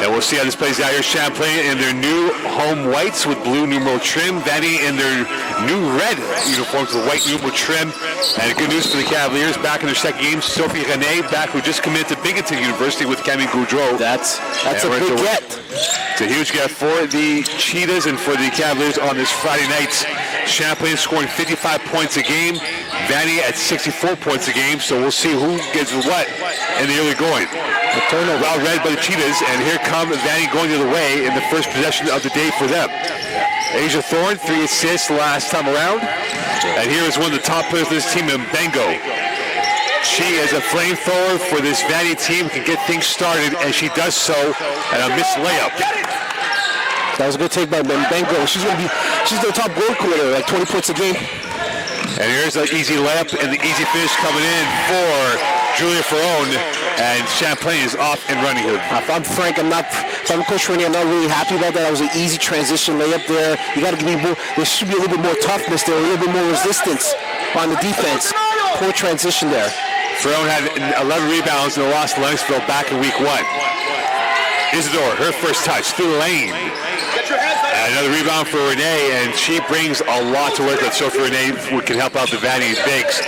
And we'll see how this plays out here. Champlain in their new home whites with blue numeral trim. Vanier in their new red uniforms with white numeral trim. And good news for the Cavaliers. Back in their second game, Sophie René, back who just committed to Binghamton University with Camille Goudreau. That's a big get. It's a huge get for the Cheetahs and for the Cavaliers on this Friday night. Champlain scoring 55 points a game. Vanier at 64 points a game. So we'll see who gets what in the early going. The turnover. Well read by the Cheetahs, and here comes Vanier going the other way in the first possession of the day for them. Asia Thorne, 3 assists last time around. And here is one of the top players of this team, Mbengo. She is a flamethrower for this Vanier team, can get things started, and she does so at a missed layup. That was a good take by Mbengo. She's their top goal scorer, like 20 points a game. And here's an easy layup and the easy finish coming in for Julia Ferron, and Champlain is off and running here. If I'm Frank, if I'm Coach Rene, I'm not really happy about that. That was an easy transition layup there. You got to give me more. There should be a little bit more toughness there, a little bit more resistance on the defense. Poor transition there. Ferron had 11 rebounds in the loss to Lennoxville back in week 1. Isidore, her first touch through the lane. And another rebound for Renee, and she brings a lot to work with. Sophie Renee can help out the Vanier bigs,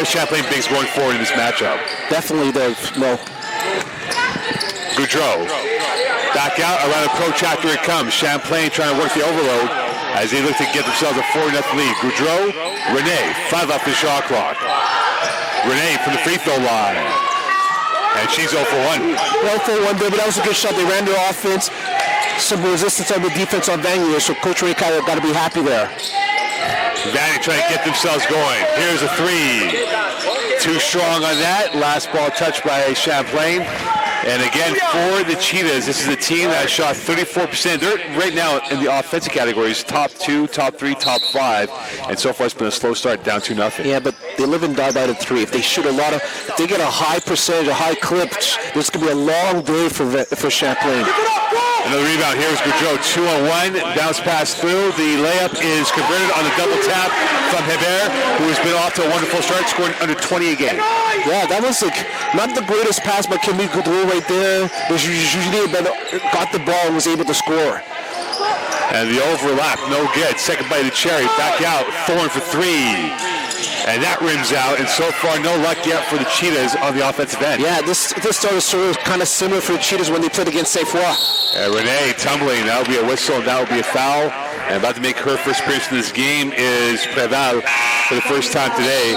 Champlain bigs going forward in this matchup. Definitely the Goudreau, back out around the protractor it comes. Champlain trying to work the overload as they look to get themselves a 4-0 lead. Goudreau, Renee, 5 off the shot clock. Renee from the free throw line. And she's 0 for 1. 0 for 1 there, but that was a good shot. They ran their offense. Some resistance on the defense on Vanier, so Coach Ray got to be happy there. Vanier trying to get themselves going. Here's a 3. Too strong on that. Last ball touched by Champlain. And again, for the Cheetahs, this is a team that shot 34%. They're right now in the offensive categories, top 2, top 3, top 5. And so far it's been a slow start, down 2-0. Yeah, but they live and die by the 3. If they shoot if they get a high percentage, a high clip, this could be a long day for Champlain. Another rebound. Here's Goudreau, 2-on-1. Bounce pass through. The layup is converted on the double tap from Hebert, who has been off to a wonderful start, scoring under 20 again. Yeah, that was not the greatest pass by Camille Goudreau right there. But usually got the ball and was able to score. And the overlap, no good. Second bite of the cherry, back out. Thorne for 3. And that rims out, and so far no luck yet for the Cheetahs on the offensive end. Yeah, this started sort of kind of similar for the Cheetahs when they played against Saint-Foy. And Renee tumbling, that will be a whistle, and that will be a foul. And about to make her first appearance in this game is Preval for the first time today.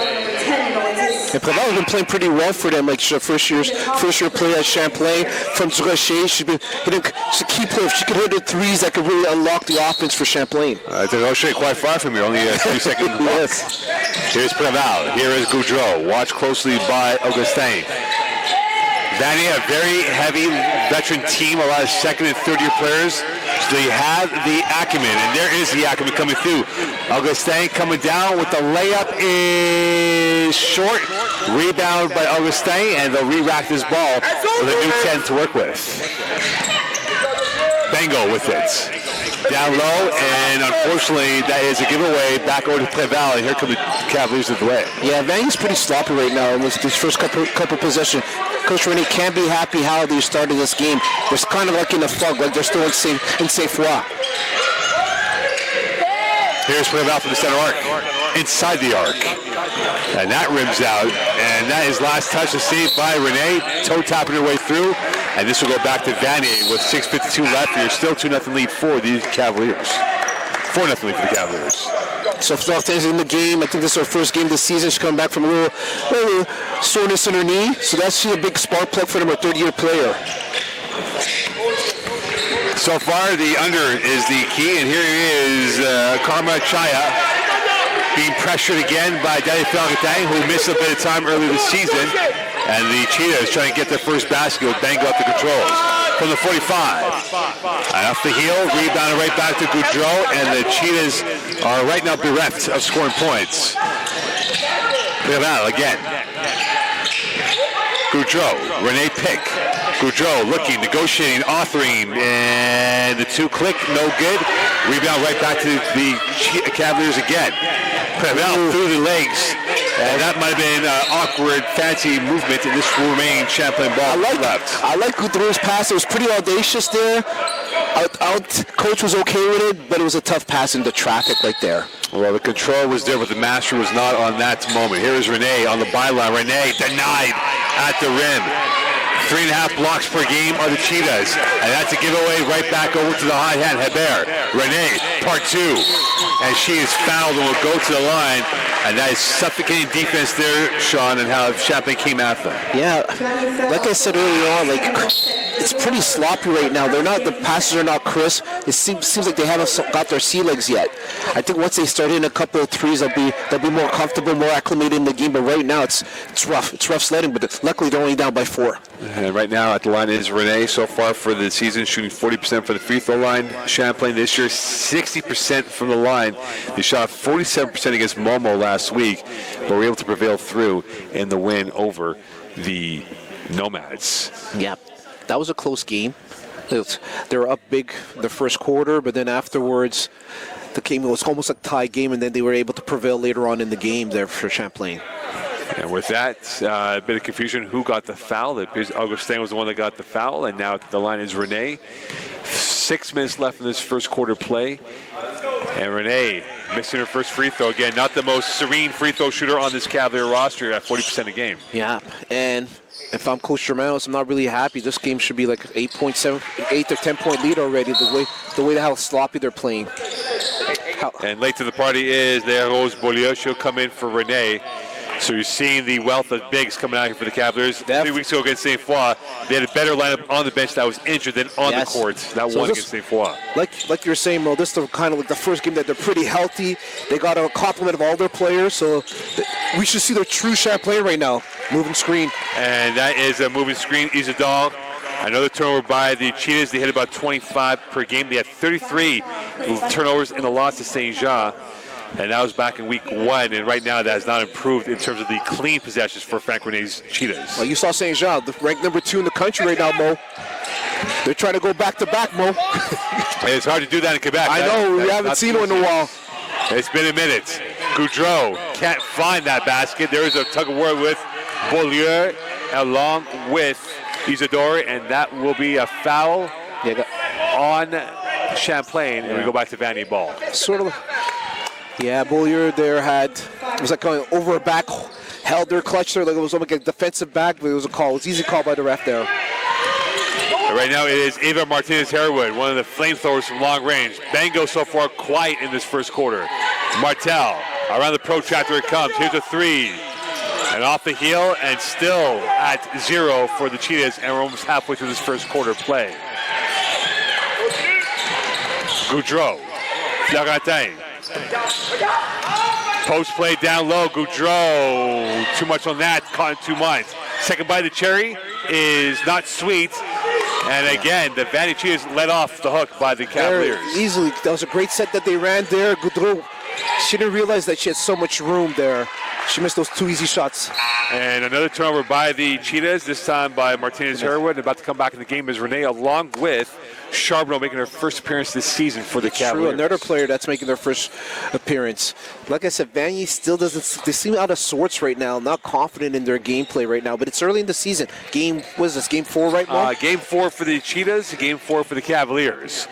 And Preval has been playing pretty well for them, like first year player at Champlain. From Durocher, she's a key player. She could hit the 3s that could really unlock the offense for Champlain. Durocher quite far from here, only 2 seconds. Yes. Here's Preval, here is Goudreau, watched closely by Augustin. Vanier, a very heavy veteran team, a lot of second and third year players. So they have the acumen, and there is the acumen coming through. Augustin coming down with the layup is short. Rebound by Augustin, and they'll re-rack this ball with a new 10 to work with. Bengo with it. Down low, and unfortunately that is a giveaway back over to Preval, and here come the Cavaliers of the way. Yeah, Vanier's pretty sloppy right now in this first couple possession. Coach Rennie can't be happy how they started this game. They're kind of like in a fog, like they're still in Saint-Foy. Here's Preval from the center arc, inside the arc. And that rims out, and that is last touch saved by Renee, toe tapping her way through. And this will go back to Vanier with 6:52 left. You're still 2-0 lead for the Cavaliers. 4-0 lead for the Cavaliers. So things in the game. I think this is her first game this season. She's coming back from a little soreness in her knee. So that's a big spark plug for them, a third-year player. So far, the under is the key, and here is Karma Chaya being pressured again by Dali Falgatang, who missed a bit of time earlier this season. And the Cheetahs trying to get their first basket with Bengo up the controls. From the 45. And off the heel, rebounded right back to Goudreau, and the Cheetahs are right now bereft of scoring points. Preval again. Goudreau, Renee Pick. Goudreau looking, negotiating, authoring, and the 2-click, no good. Rebound right back to the Cavaliers again. Preval through the legs, And that might have been an awkward, fancy movement, and this will remain Champlain ball left. I like Goudreau's pass. It was pretty audacious there. Coach was okay with it, but it was a tough pass into traffic right there. Well, the control was there, but the master was not on that moment. Here is Rene on the byline. Rene denied at the rim. 3.5 blocks per game are the Cheetahs. And that's a giveaway right back over to the high hand, Hebert. Rene, part 2. And she is fouled and will go to the line. And that is suffocating defense there, Sean, and how Champlain came at them. Yeah, like I said earlier on, it's pretty sloppy right now. The passes are not crisp. It seems like they haven't got their sea legs yet. I think once they start hitting a couple of threes, they'll be more comfortable, more acclimated in the game. But right now, it's rough. It's rough sledding. But luckily, they're only down by 4. And right now at the line is Rene. So far for the season, shooting 40% for the free throw line. Champlain this year, 60% from the line. They shot 47% against Momo last week, but were able to prevail through in the win over the Nomads. Yeah, that was a close game. They were up big the first quarter, but then afterwards, the game was almost a tie game, and then they were able to prevail later on in the game there for Champlain. And with that, a bit of confusion. Who got the foul? It appears Augustin was the one that got the foul, and now the line is Rene. 6 minutes left in this first quarter play. And Rene missing her first free throw. Again, not the most serene free throw shooter on this Cavalier roster at 40% a game. Yeah, and if I'm Coach Germanos, I'm not really happy. This game should be like 8 or 10-point lead already, the way how sloppy they're playing. And late to the party is there Rose Beaulieu. She'll come in for Rene. So you're seeing the wealth of bigs coming out here for the Cavaliers. 3 weeks ago against St. Foy, they had a better lineup on the bench that was injured than on the court. That won against St. Foy. Like you're saying, Mo, this is kind of like the first game that they're pretty healthy. They got a complement of all their players, so we should see their true Champlain right now. Moving screen. And that is a moving screen. Isadore. Another turnover by the Cheetahs. They hit about 25 per game. They had 33 turnovers in the loss to St. Jean. And that was back in week 1, and right now that has not improved in terms of the clean possessions for Frank Rene's Cheetahs. Well, you saw St. Jean, ranked number 2 in the country right now, Mo. They're trying to go back-to-back, Mo. It's hard to do that in Quebec. I know, we haven't seen one in a while. It's been a minute. Goudreau can't find that basket. There is a tug-of-war with Beaulieu along with Isadore, and that will be a foul on Champlain, and we go back to Vanier ball. Sort of. Yeah, Beaulieu there it was like going over a back, held their clutch there, like it was almost like a defensive back, but it was a call. It was an easy call by the ref there. Right now it is Ava Martinez-Harewood, one of the flamethrowers from long range. Bango so far quiet in this first quarter. Martel, around the protractor it comes. Here's a 3. And off the heel, and still at 0 for the Cheetahs, and we're almost halfway through this first quarter play. Goudreau, Florentin. Post play down low, Goudreau. Too much on that, caught in 2 minds. Second bite of the cherry is not sweet. And again, the Vanier Cheetahs let off the hook by the Cavaliers. Very easily. That was a great set that they ran there. Goudreau, she didn't realize that she had so much room there. She missed those 2 easy shots. And another turnover by the Cheetahs, this time by Martinez-Harewood. About to come back in the game is Rene, along with Charbonneau, making her first appearance this season for the Cavaliers. True, another player that's making their first appearance. Like I said, Vanier still doesn't, they seem out of sorts right now, not confident in their gameplay right now, but it's early in the season. Game 4 right now? Game 4 for the Cheetahs, game 4 for the Cavaliers.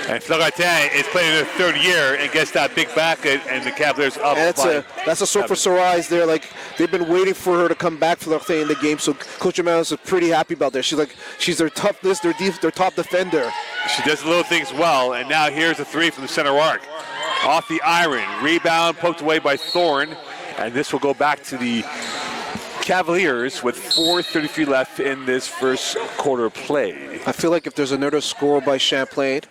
And Florentin is playing in her 3rd year and gets that big back, and the Cavaliers up. And that's a sore for Sorais there. Like, they've been waiting for her to come back for the in the game, so Coach Amanos is pretty happy about that. She's their toughness, their top defender. She does the little things well, and now here's a 3 from the center arc. Off the iron, rebound poked away by Thorne, and this will go back to the Cavaliers with 4:33 left in this first quarter play. I feel like if there's another score by Champlain,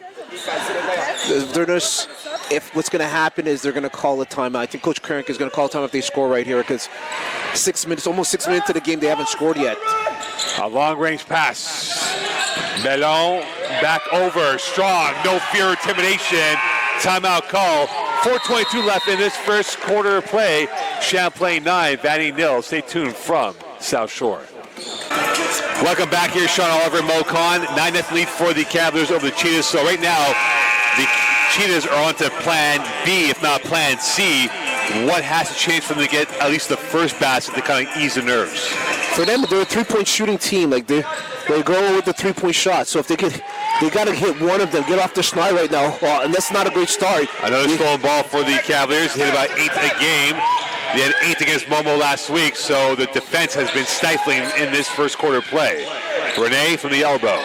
if what's going to happen is they're going to call a timeout. I think Coach Kerenk is going to call a timeout if they score right here, because 6 minutes, almost 6 minutes to the game, they haven't scored yet. A long-range pass. Melon back over, strong, no fear, intimidation. Timeout call. 4:22 left in this first quarter of play. Champlain 9, Vanier 0. Stay tuned from South Shore. Welcome back here, Sean Oliver, Mo Khan. 9-0 lead for the Cavaliers over the Cheetahs. So right now, the Cheetahs are on to plan B, if not plan C. what has to change for them to get at least the first basket to kind of ease the nerves? For them, they're a three-point shooting team. Like they go with the three-point shot. So if they got to hit one of them, get off the schneid right now. And that's not a great start. Another stolen ball for the Cavaliers. Hit about 8th a game. They had 8th against Momo last week, so the defense has been stifling in this first quarter play. Renee from the elbow.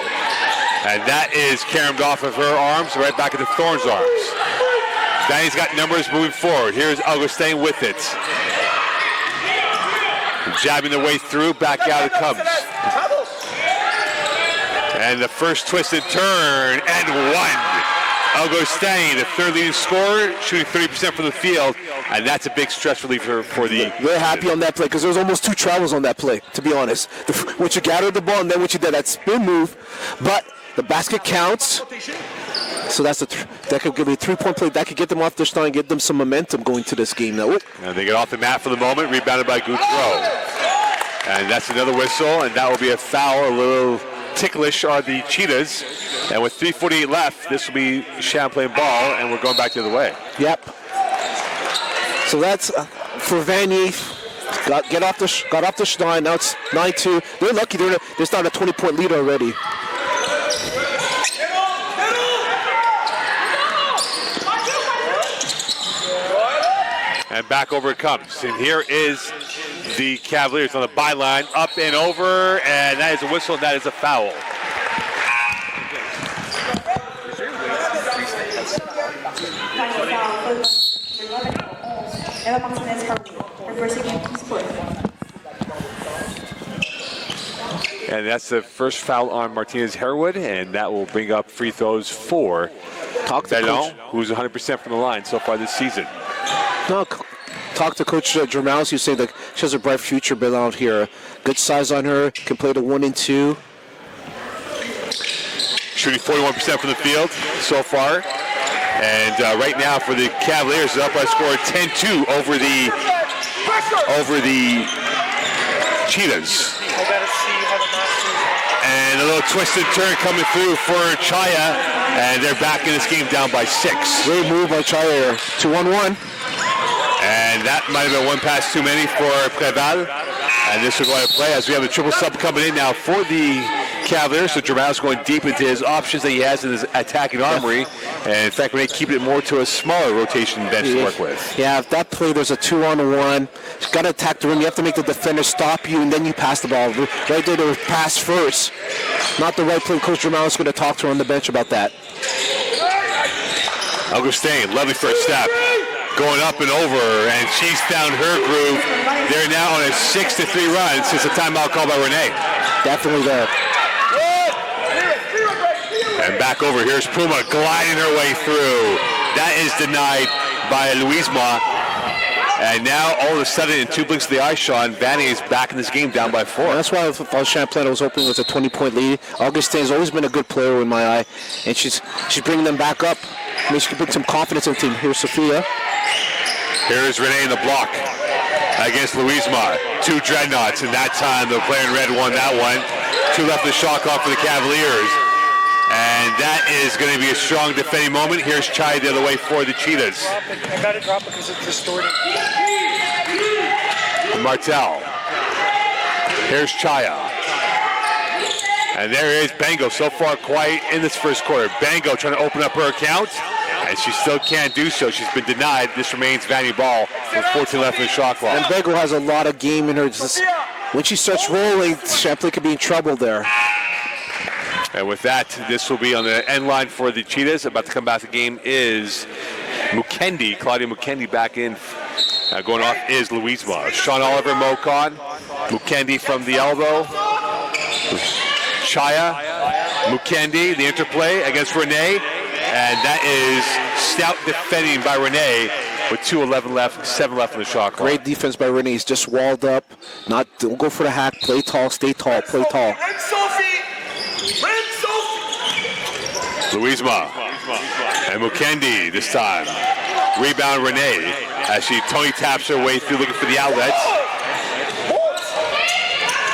And that is caromed off of her arms, right back into Thorne's arms. Danny's got numbers moving forward. Here's Augustin with it. Jabbing the way through, back out it comes. And the first twisted turn, and one. Augustin, the third leading scorer, shooting 30% from the field, and that's a big stress reliever for the... We're happy on that play because there was almost 2 travels on that play, to be honest. Once you gathered the ball and then once you did that spin move, but the basket counts. So that could give me a 3-point play. That could get them off their start and get them some momentum going to this game now. And they get off the mat for the moment, rebounded by Goudreau. And that's another whistle, and that will be a foul. A little ticklish are the Cheetahs. And with 3:48 left, this will be Champlain ball, and we're going back the other way. Yep. So that's for Vanier. Got off the schneid. Now it's 9-2. They're lucky. They're starting a 20-point lead already. And back over it comes. And here is the Cavaliers on the byline, up and over, and that is a whistle, and that is a foul. And that's the first foul on Martinez Harewood, and that will bring up free throws for Bellon, who's 100% from the line so far this season. No, talk to Coach Germaus. He said that she has a bright future built out here. Good size on her, can play the 1 and 2. Shooting 41% from the field so far. And right now for the Cavaliers, they're up by a score of 10-2 over the Cheetahs. And a little twisted turn coming through for Chaya, and they're back in this game down by 6. Great move by Chaya. 2-on-1. And that might have been one pass too many for Preval. And this will go to play as we have a triple sub coming in now for the Cavaliers. So Germaus going deep into his options that he has in his attacking armory. And in fact, we're keeping it more to a smaller rotation bench to work with. Yeah, if that play, there's a 2-on-1. You've got to attack the rim. You have to make the defender stop you, and then you pass the ball. Right there, to pass first. Not the right play. Coach Germaus is going to talk to her on the bench about that. Augustin, lovely first step. Going up and over, and she's found her groove. They're now on a 6-3 run since a timeout called by Renee. Definitely there. And back over, here's Puma gliding her way through. That is denied by Louisemont. And now, all of a sudden, in 2 blinks of the eye, Sean, Vanier is back in this game down by 4. And that's why if I was Champlain, I was hoping it was a 20-point lead. Augustin's always been a good player in my eye, and she's bringing them back up. I mean, she can bring some confidence in the team. Here's Sophia. Here's Renee in the block against Louisemont. 2 dreadnoughts, and that time the player in red won that one. 2 left the shot clock for the Cavaliers. And that is going to be a strong defending moment. Here's Chai the other way for the Cheetahs. I got to drop because it's distorted. Martel. Here's Chaya. And there is Bango, so far quiet in this first quarter. Bango trying to open up her account, and she still can't do so. She's been denied. This remains Vanier ball with 14 left in the shot clock. And Bango has a lot of game in her. When she starts rolling, Champlain could be in trouble there. And with that, this will be on the end line for the Cheetahs. About to come back to the game is Mukendi. Claudia Mukendi back in. Going off is Louisemont. Sean Oliver, Mocon. Mukendi from the elbow. Chaya, Mukendi, the interplay against Renee. And that is stout defending by Renee with 2:11 left, 7 left in the shot clock. Great defense by Renee. He's just walled up. Don't go for the hack. Play tall, stay tall, play tall. Louisemont and Mukendi this time. Rebound Renee as she Tony taps her way through looking for the outlets.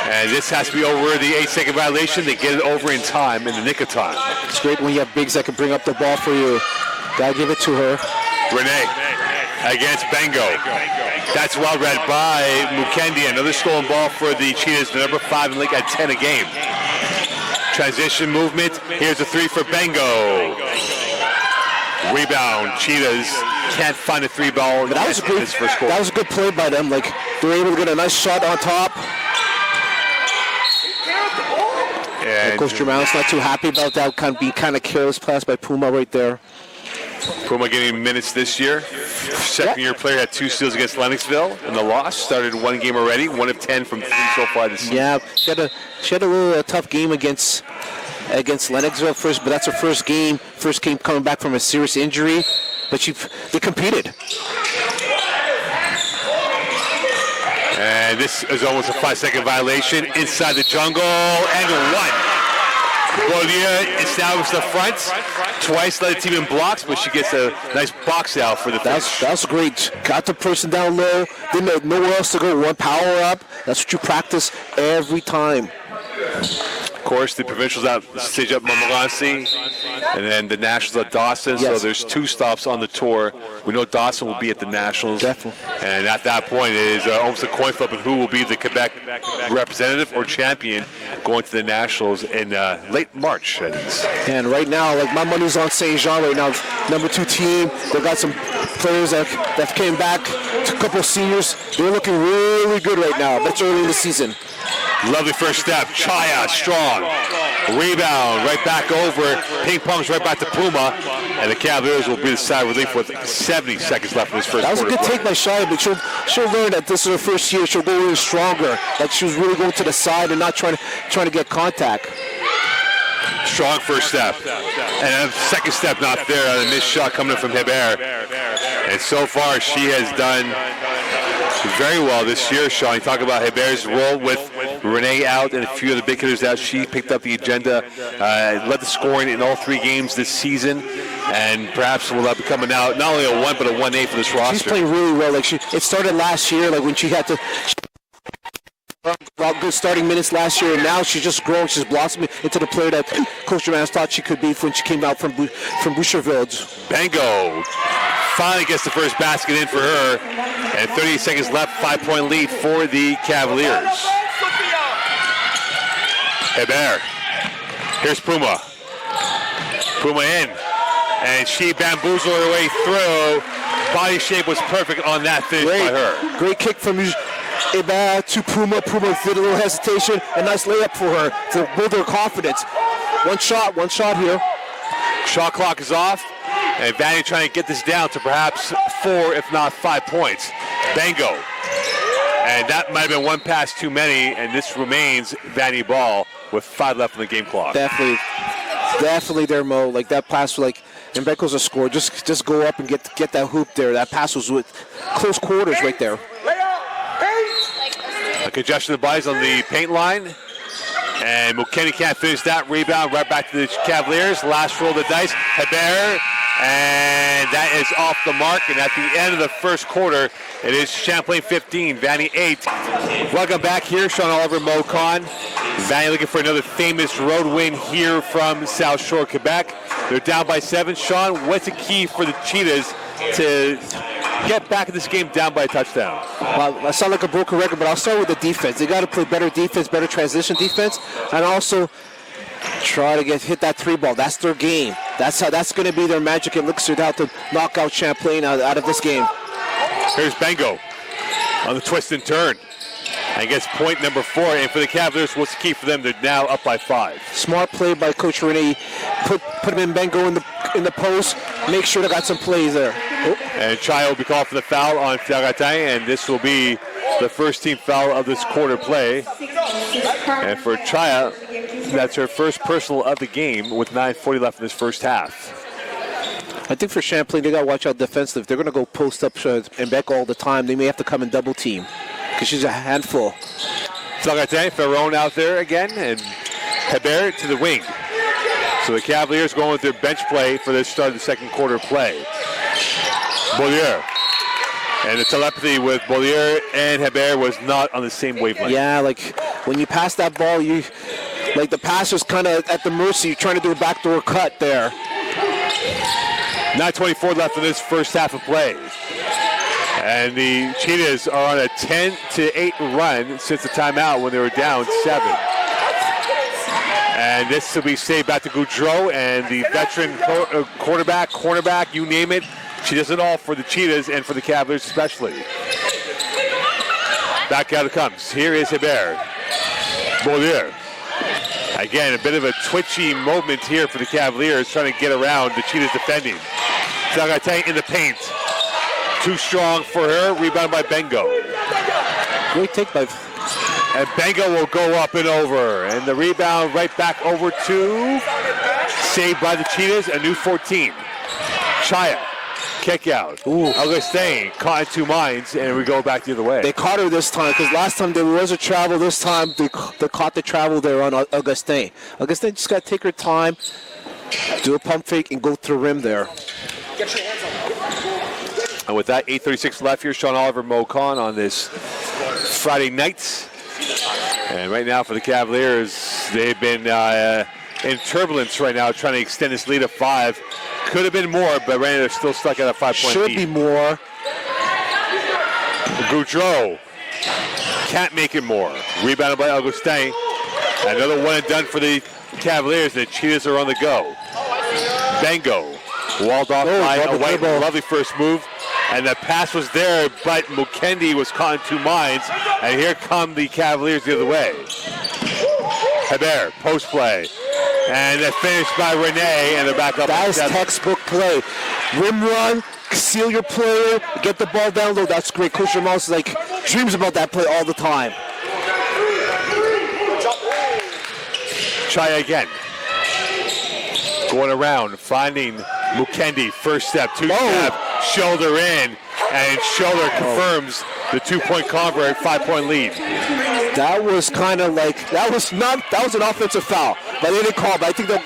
And this has to be over the 8-second violation. They get it over in time, in the nick of time. It's great when you have bigs that can bring up the ball for you. Gotta give it to her. Renee against Bengo. That's well read by Mukendi. Another stolen ball for the Cheetahs, the number 5 in the league at 10 a game. Transition movement. Here's a 3 for Bengo. Rebound. Cheetahs can't find a 3 ball. That was a good. That was a good play by them. Like they were able to get a nice shot on top. And Coach Germano's not too happy about that. Being kind of careless pass by Puma right there. Puma getting minutes this year. Second-year player had 2 steals against Lennoxville in the loss. Started 1 game already. 1 of 10 from 3 so far this season. Yeah, she had a little tough game against Lennoxville first, but that's her first game. First game coming back from a serious injury, but they competed. And this is almost a 5-second violation inside the jungle, and 1. Vanier established the front, twice led the team in blocks, but she gets a nice box out for the finish. That's great. Got the person down low, didn't know nowhere else to go, 1 power up. That's what you practice every time. Of course, the provincials out stage up Montmorency, and then the Nationals at Dawson. Yes. So there's 2 stops on the tour. We know Dawson will be at the Nationals. Definitely. And at that point, it is almost a coin flip of who will be the Quebec representative or champion going to the Nationals in late March. And right now, like my money's on Saint Jean right now. Number 2 team. They've got some players that came back. A couple of seniors. They're looking really good right now. That's early in the season. Lovely first step. Chaya, strong. Rebound, right back over. Ping pongs right back to Puma. And the Cavaliers will be the side relief with 70 seconds left in this first quarter. That was a good take by Chaya, but she'll learn that this is her first year. She'll go really stronger. Like she was really going to the side and not trying to get contact. Strong first step. And a second step not there. A missed shot coming in from Hebert. And so far, she has done very well this year, Sean. You talk about Hebert's role with Renee out and a few of the big hitters out. She picked up the agenda, led the scoring in all 3 games this season, and perhaps will be coming out not only a 1 but a 1A for this roster. She's playing really well. Like it started last year, like when she had to. Good starting minutes last year, and now she's just growing. She's blossoming into the player that Coach Germano thought she could be when she came out from Boucherville. Bengo finally gets the first basket in for her, and 38 seconds left, 5-point lead for the Cavaliers. Hebert. Here's Puma. Puma in, and she bamboozled her way through. Body shape was perfect on that finish by her. Great kick from Hebert to Puma. Puma did a little hesitation. A nice layup for her to build her confidence. One shot here. Shot clock is off, and Vanier trying to get this down to perhaps 4, if not 5 points. Bengo. And that might have been 1 pass too many, and this remains Vanier ball with 5 left in the game clock. Definitely there, Mo. Like that pass, like, and Bengo's a score. Just go up and get that hoop there. That pass was with close quarters right there. A congestion of the bodies on the paint line. And Mukendi can't finish that. Rebound right back to the Cavaliers. Last roll of the dice. Hebert. And that is off the mark. And at the end of the first quarter, it is Champlain 15, Vanier 8. Welcome back here, Sean Oliver, Mo Khan. Vanier looking for another famous road win here from South Shore, Quebec. They're down by 7. Sean, what's the key for the Cheetahs to get back in this game down by a touchdown? Well, I sound like a broken record, but I'll start with the defense. They got to play better defense, better transition defense, and also try to hit that 3 ball. That's their game. That's going to be their magic elixir to knock out Champlain out of this game. Here's Bengo on the twist and turn. And gets point number 4. And for the Cavaliers, what's the key for them? They're now up by 5. Smart play by Coach Renee. Put him in Bengo in the post. Make sure they got some plays there. Oh. And Chaya will be called for the foul on Fiaratin, and this will be the first team foul of this quarter play. And for Chaya, that's her first personal of the game with 9:40 left in this first half. I think for Champlain, they got to watch out defensive. They're going to go post up and back all the time. They may have to come and double team because she's a handful. Fiaratin, Ferron out there again, and Hebert to the wing. So the Cavaliers going with their bench play for this start of the second quarter play. Beaulieu. And the telepathy with Beaulieu and Hebert was not on the same wavelength. Yeah, like when you pass that ball, the passer's kind of at the mercy. You're trying to do a backdoor cut there. 9:24 left in this first half of play. And the Cheetahs are on a 10-8 run since the timeout when they were down 7. And this will be saved back to Goudreau, and the veteran quarterback, cornerback, you name it. She does it all for the Cheetahs and for the Cavaliers especially. Back out it comes. Here is Hebert. Vanier. Again, a bit of a twitchy moment here for the Cavaliers, trying to get around the Cheetahs defending. Zagatain in the paint. Too strong for her. Rebound by Bengo. Great take by... And Bengo will go up and over. And the rebound right back over to... Saved by the Cheetahs, a new 14. Chaya. Kick out. Augustin caught in 2 minds, and we go back the other way. They caught her this time, because last time there was a travel. This time they caught the travel there on Augustin. Augustin just got to take her time, do a pump fake, and go to the rim there. Get your hands up. And with that, 8:36 left here, Sean Oliver, Mo Khan on this Friday night. And right now for the Cavaliers, they've been in turbulence right now, trying to extend this lead to 5. Could have been more, but right now they're still stuck at a 5-point lead. Should be more. Goudreau can't make it more. Rebounded by Augustin. Another one and done for the Cavaliers. The Cheetahs are on the go. Bengo walled off by a White. Lovely first move. And the pass was there, but Mukendi was caught in 2 minds. And here come the Cavaliers the other way. Hebert, post play. And the finish by Renee, and they're back up. That is textbook play. Rim run, seal your player, get the ball down low. That's great. Coach Ramos dreams about that play all the time. Try again. Going around, finding Mukendi. First step, 2-step, shoulder in, and shoulder confirms the 2-point convert, 5-point lead. That was kind of like, that was an offensive foul, but they didn't call, but I think they'll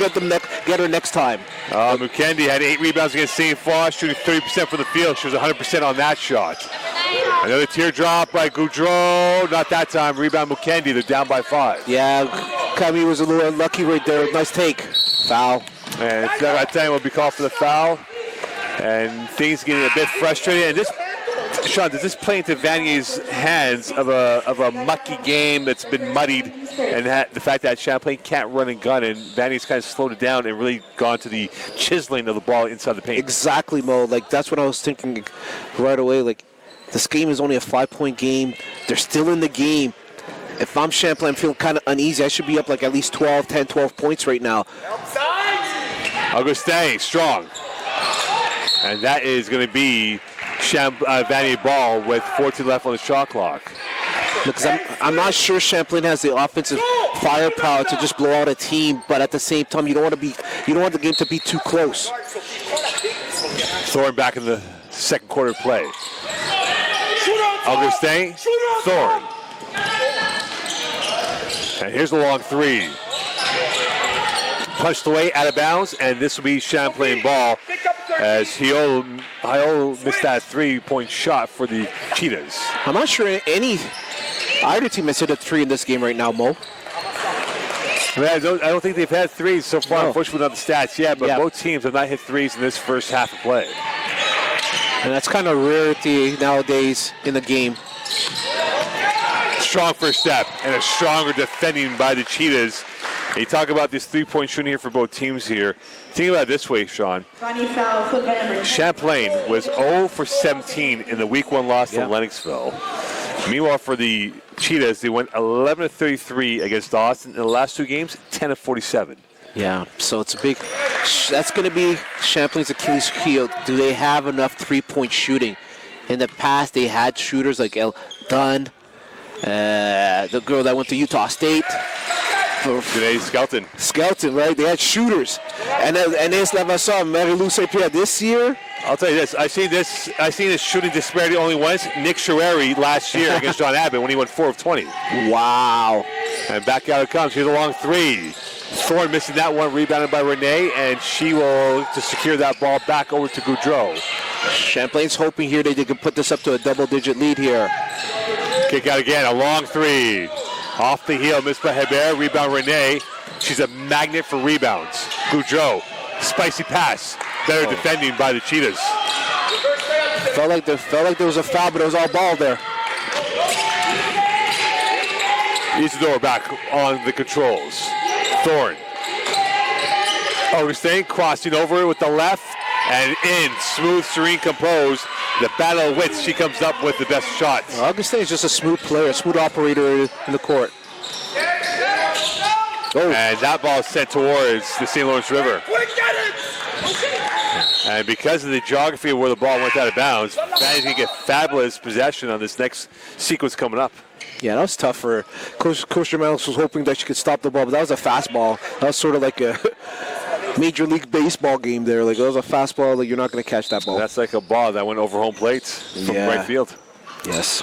get her next time. Mukendi had 8 rebounds against St. Foss, shooting 30% from the field. She was 100% on that shot. Another teardrop by Goudreau. Not that time. Rebound Mukendi. They're down by 5. Yeah, Kami was a little unlucky right there. Nice take. Foul. And that time will be called for the foul. And things getting a bit frustrated. And this, Sean, does this play into Vanier's hands of a mucky game that's been muddied, and the fact that Champlain can't run and gun, and Vanier's kind of slowed it down and really gone to the chiseling of the ball inside the paint? Exactly, Mo. Like, that's what I was thinking right away. Like, this game is only a 5-point game. They're still in the game. If I'm Champlain, I'm feeling kind of uneasy. I should be up like at least 10, 12 points right now. Augustin, strong. And that is going to be Vanier ball with 14 left on the shot clock. Because I'm not sure Champlain has the offensive firepower to just blow out a team, but at the same time, you don't want the game to be too close. Thorne back in the second quarter play. Augustin, Thorne. And here's the long 3. Punched away, out of bounds, and this will be Champlain ball as Hio missed that 3-point shot for the Cheetahs. I'm not sure either team has hit a 3 in this game right now, Mo. I don't think they've had 3s so far. Unfortunately, not the stats yet, but both teams have not hit 3s in this first half of play. And that's kind of rarity nowadays in the game. Strong first step and a stronger defending by the Cheetahs. And you talk about this 3-point shooting here for both teams here. Think about it this way, Sean. Champlain was 0 for 17 in the Week 1 loss to Lennoxville. Meanwhile, for the Cheetahs, they went 11 of 33 against Austin in the last 2 games, 10 of 47. Yeah, so it's a big. That's going to be Champlain's Achilles heel. Do they have enough 3-point shooting? In the past, they had shooters like El Dunn, the girl that went to Utah State. Today, Skelton. Skelton, right? They had shooters. And it's like I saw Marie-Lou St. Pierre this year. I'll tell you this. I seen this shooting disparity only once. Nick Sherreri last year against John Abbott when he went 4 of 20. Wow. And back out it comes. Here's a long 3. Thorne missing that one, rebounded by Renee, and she will to secure that ball back over to Goudreau. Champlain's hoping here that they can put this up to a double-digit lead here. Kick out again, a long 3. Off the heel, missed by Hebert, rebound Renee. She's a magnet for rebounds. Goudreau, spicy pass. Better defending by the Cheetahs. Felt like there was a foul, but it was all ball there. Isidore back on the controls. Thorne. Augustin crossing over with the left and in. Smooth, serene, composed. The battle of wits. She comes up with the best shots. Augustin is just a smooth player, a smooth operator in the court. Oh. And that ball is sent towards the St. Lawrence River. And because of the geography of where the ball went out of bounds, Vanier can get fabulous possession on this next sequence coming up. Yeah, that was tough for Coach Germanos. Was hoping that she could stop the ball, but that was a fastball. That was sort of like a Major League Baseball game there. Like, it was a fastball, like, you're not going to catch that ball. That's like a ball that went over home plate from right field. Yes.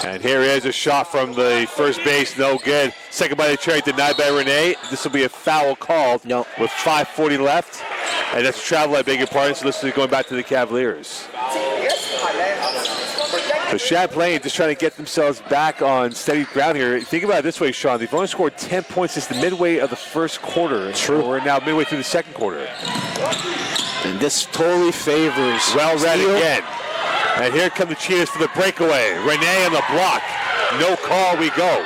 And here is a shot from the first base, no good. Second by the cherry, denied by Renee. This will be a foul called with 5:40 left. And that's a travel, I beg your pardon, so this is going back to the Cavaliers. So Champlain just trying to get themselves back on steady ground here. Think about it this way, Sean. They've only scored 10 points since the midway of the first quarter. True. We're now midway through the second quarter. And this totally favors. Well read again. And here come the Cheetahs for the breakaway. Renee on the block. No call, we go.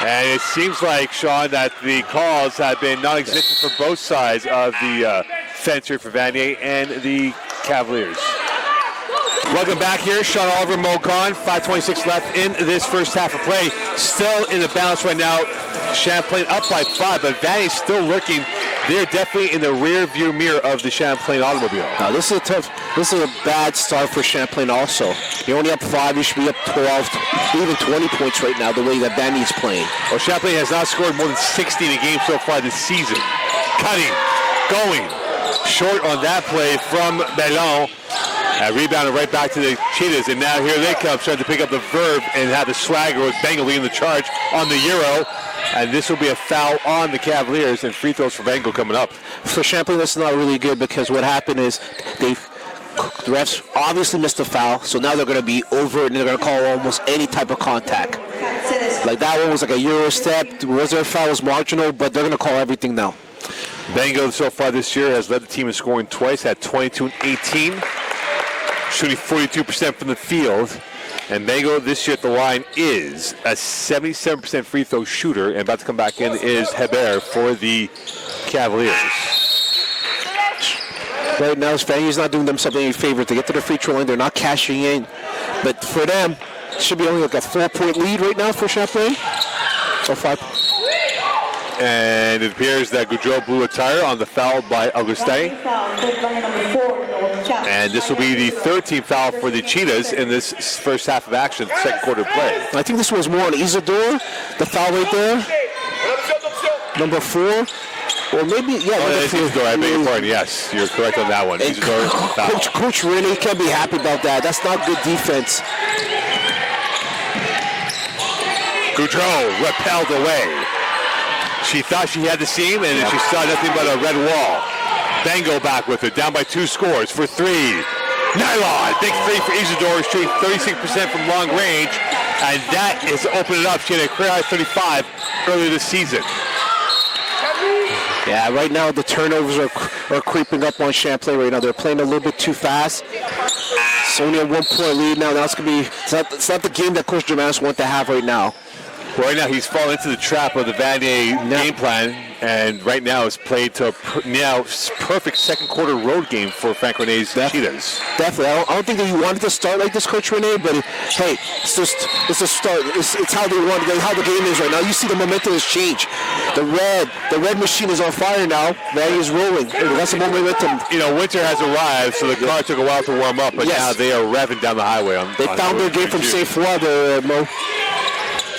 And it seems like, Sean, that the calls have been non-existent for both sides of the fence here for Vanier and the Cavaliers. Welcome back here. Sean Oliver, Mo Khan. 5:26 left in this first half of play. Still in the balance right now. Champlain up by 5, but Vanier's still lurking. They're definitely in the rear view mirror of the Champlain automobile. Now, this is a bad start for Champlain also. You're only up 5, you should be up 12, even 20 points right now, the way that Vanier's playing. Well, Champlain has not scored more than 60 in a game so far this season. Cutting, going, short on that play from Bellon. Rebounded right back to the Cheetahs, and now here they come, trying to pick up the verb and have the swagger with Bengal leading the charge on the Euro. And this will be a foul on the Cavaliers, and free throws for Bengal coming up. For Champlain, that's not really good because what happened is the refs obviously missed a foul, so now they're going to be over and they're going to call almost any type of contact. Like that one was like a Euro step. The reserve foul was marginal, but they're going to call everything now. Bengal so far this year has led the team in scoring twice, had 22 and 18. Shooting 42% from the field. And Bengal this year at the line is a 77% free throw shooter. And about to come back in is Hebert for the Cavaliers. Right now, Vanier's not doing themselves any favor to get to the free throw line. They're not cashing in. But for them, it should be only like a 4-point lead right now for Champlain. Or 5. And it appears that Goudreau blew a tire on the foul by Augustin. And this will be the 13th foul for the Cheetahs in this first half of action, second quarter play. I think this was more on Isidore, the foul right there. Number 4. Or maybe, that's Isidore, I beg your pardon. Yes, you're correct on that one. Isidore foul. Coach really can't be happy about that. That's not good defense. Goudreau repelled away. She thought she had the seam, and she saw nothing but a red wall. Bengal back with it, down by 2 scores for 3. Nylon, big 3 for Isidore, shooting 36% from long range, and that is opening up. She had a career high 35 earlier this season. Yeah, right now the turnovers are creeping up on Champlain right now. They're playing a little bit too fast. It's only a 1-point lead now. Now it's going to be, it's not the game that Coach Germanos wants to have right now. Right now, he's fallen into the trap of the Vanier game plan, and right now it's played to a perfect second quarter road game for Frank Renee's Cheetahs. Definitely. I don't think that he wanted to start like this, Coach Renee, but hey, it's a start. It's how they want, how the game is right now. You see the momentum has changed. The red machine is on fire now. Vanier is rolling. That's the momentum. You know, winter has arrived, so the car took a while to warm up, but now they are revving down the highway. They found their game from St. Foy there, Mo.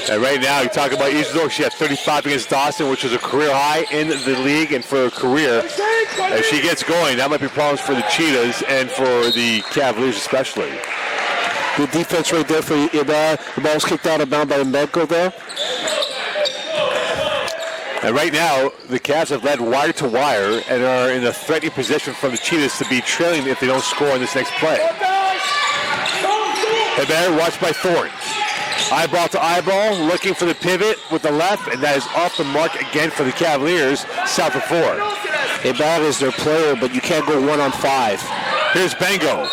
And right now, you talk about Isidore. She had 35 against Dawson, which is a career high in the league and for a career. As she gets going, that might be problems for the Cheetahs and for the Cavaliers especially. Good defense right there for Ibar. The ball was kicked out of bounds by Medco there. And right now, the Cavs have led wire to wire and are in a threatening position from the Cheetahs to be trailing if they don't score in this next play. Hebert watched by Thorne. Eyeball to eyeball, looking for the pivot with the left, and that is off the mark again for the Cavaliers, south of 4. Hebert is their player, but you can't go 1-on-5. Here's Bengo.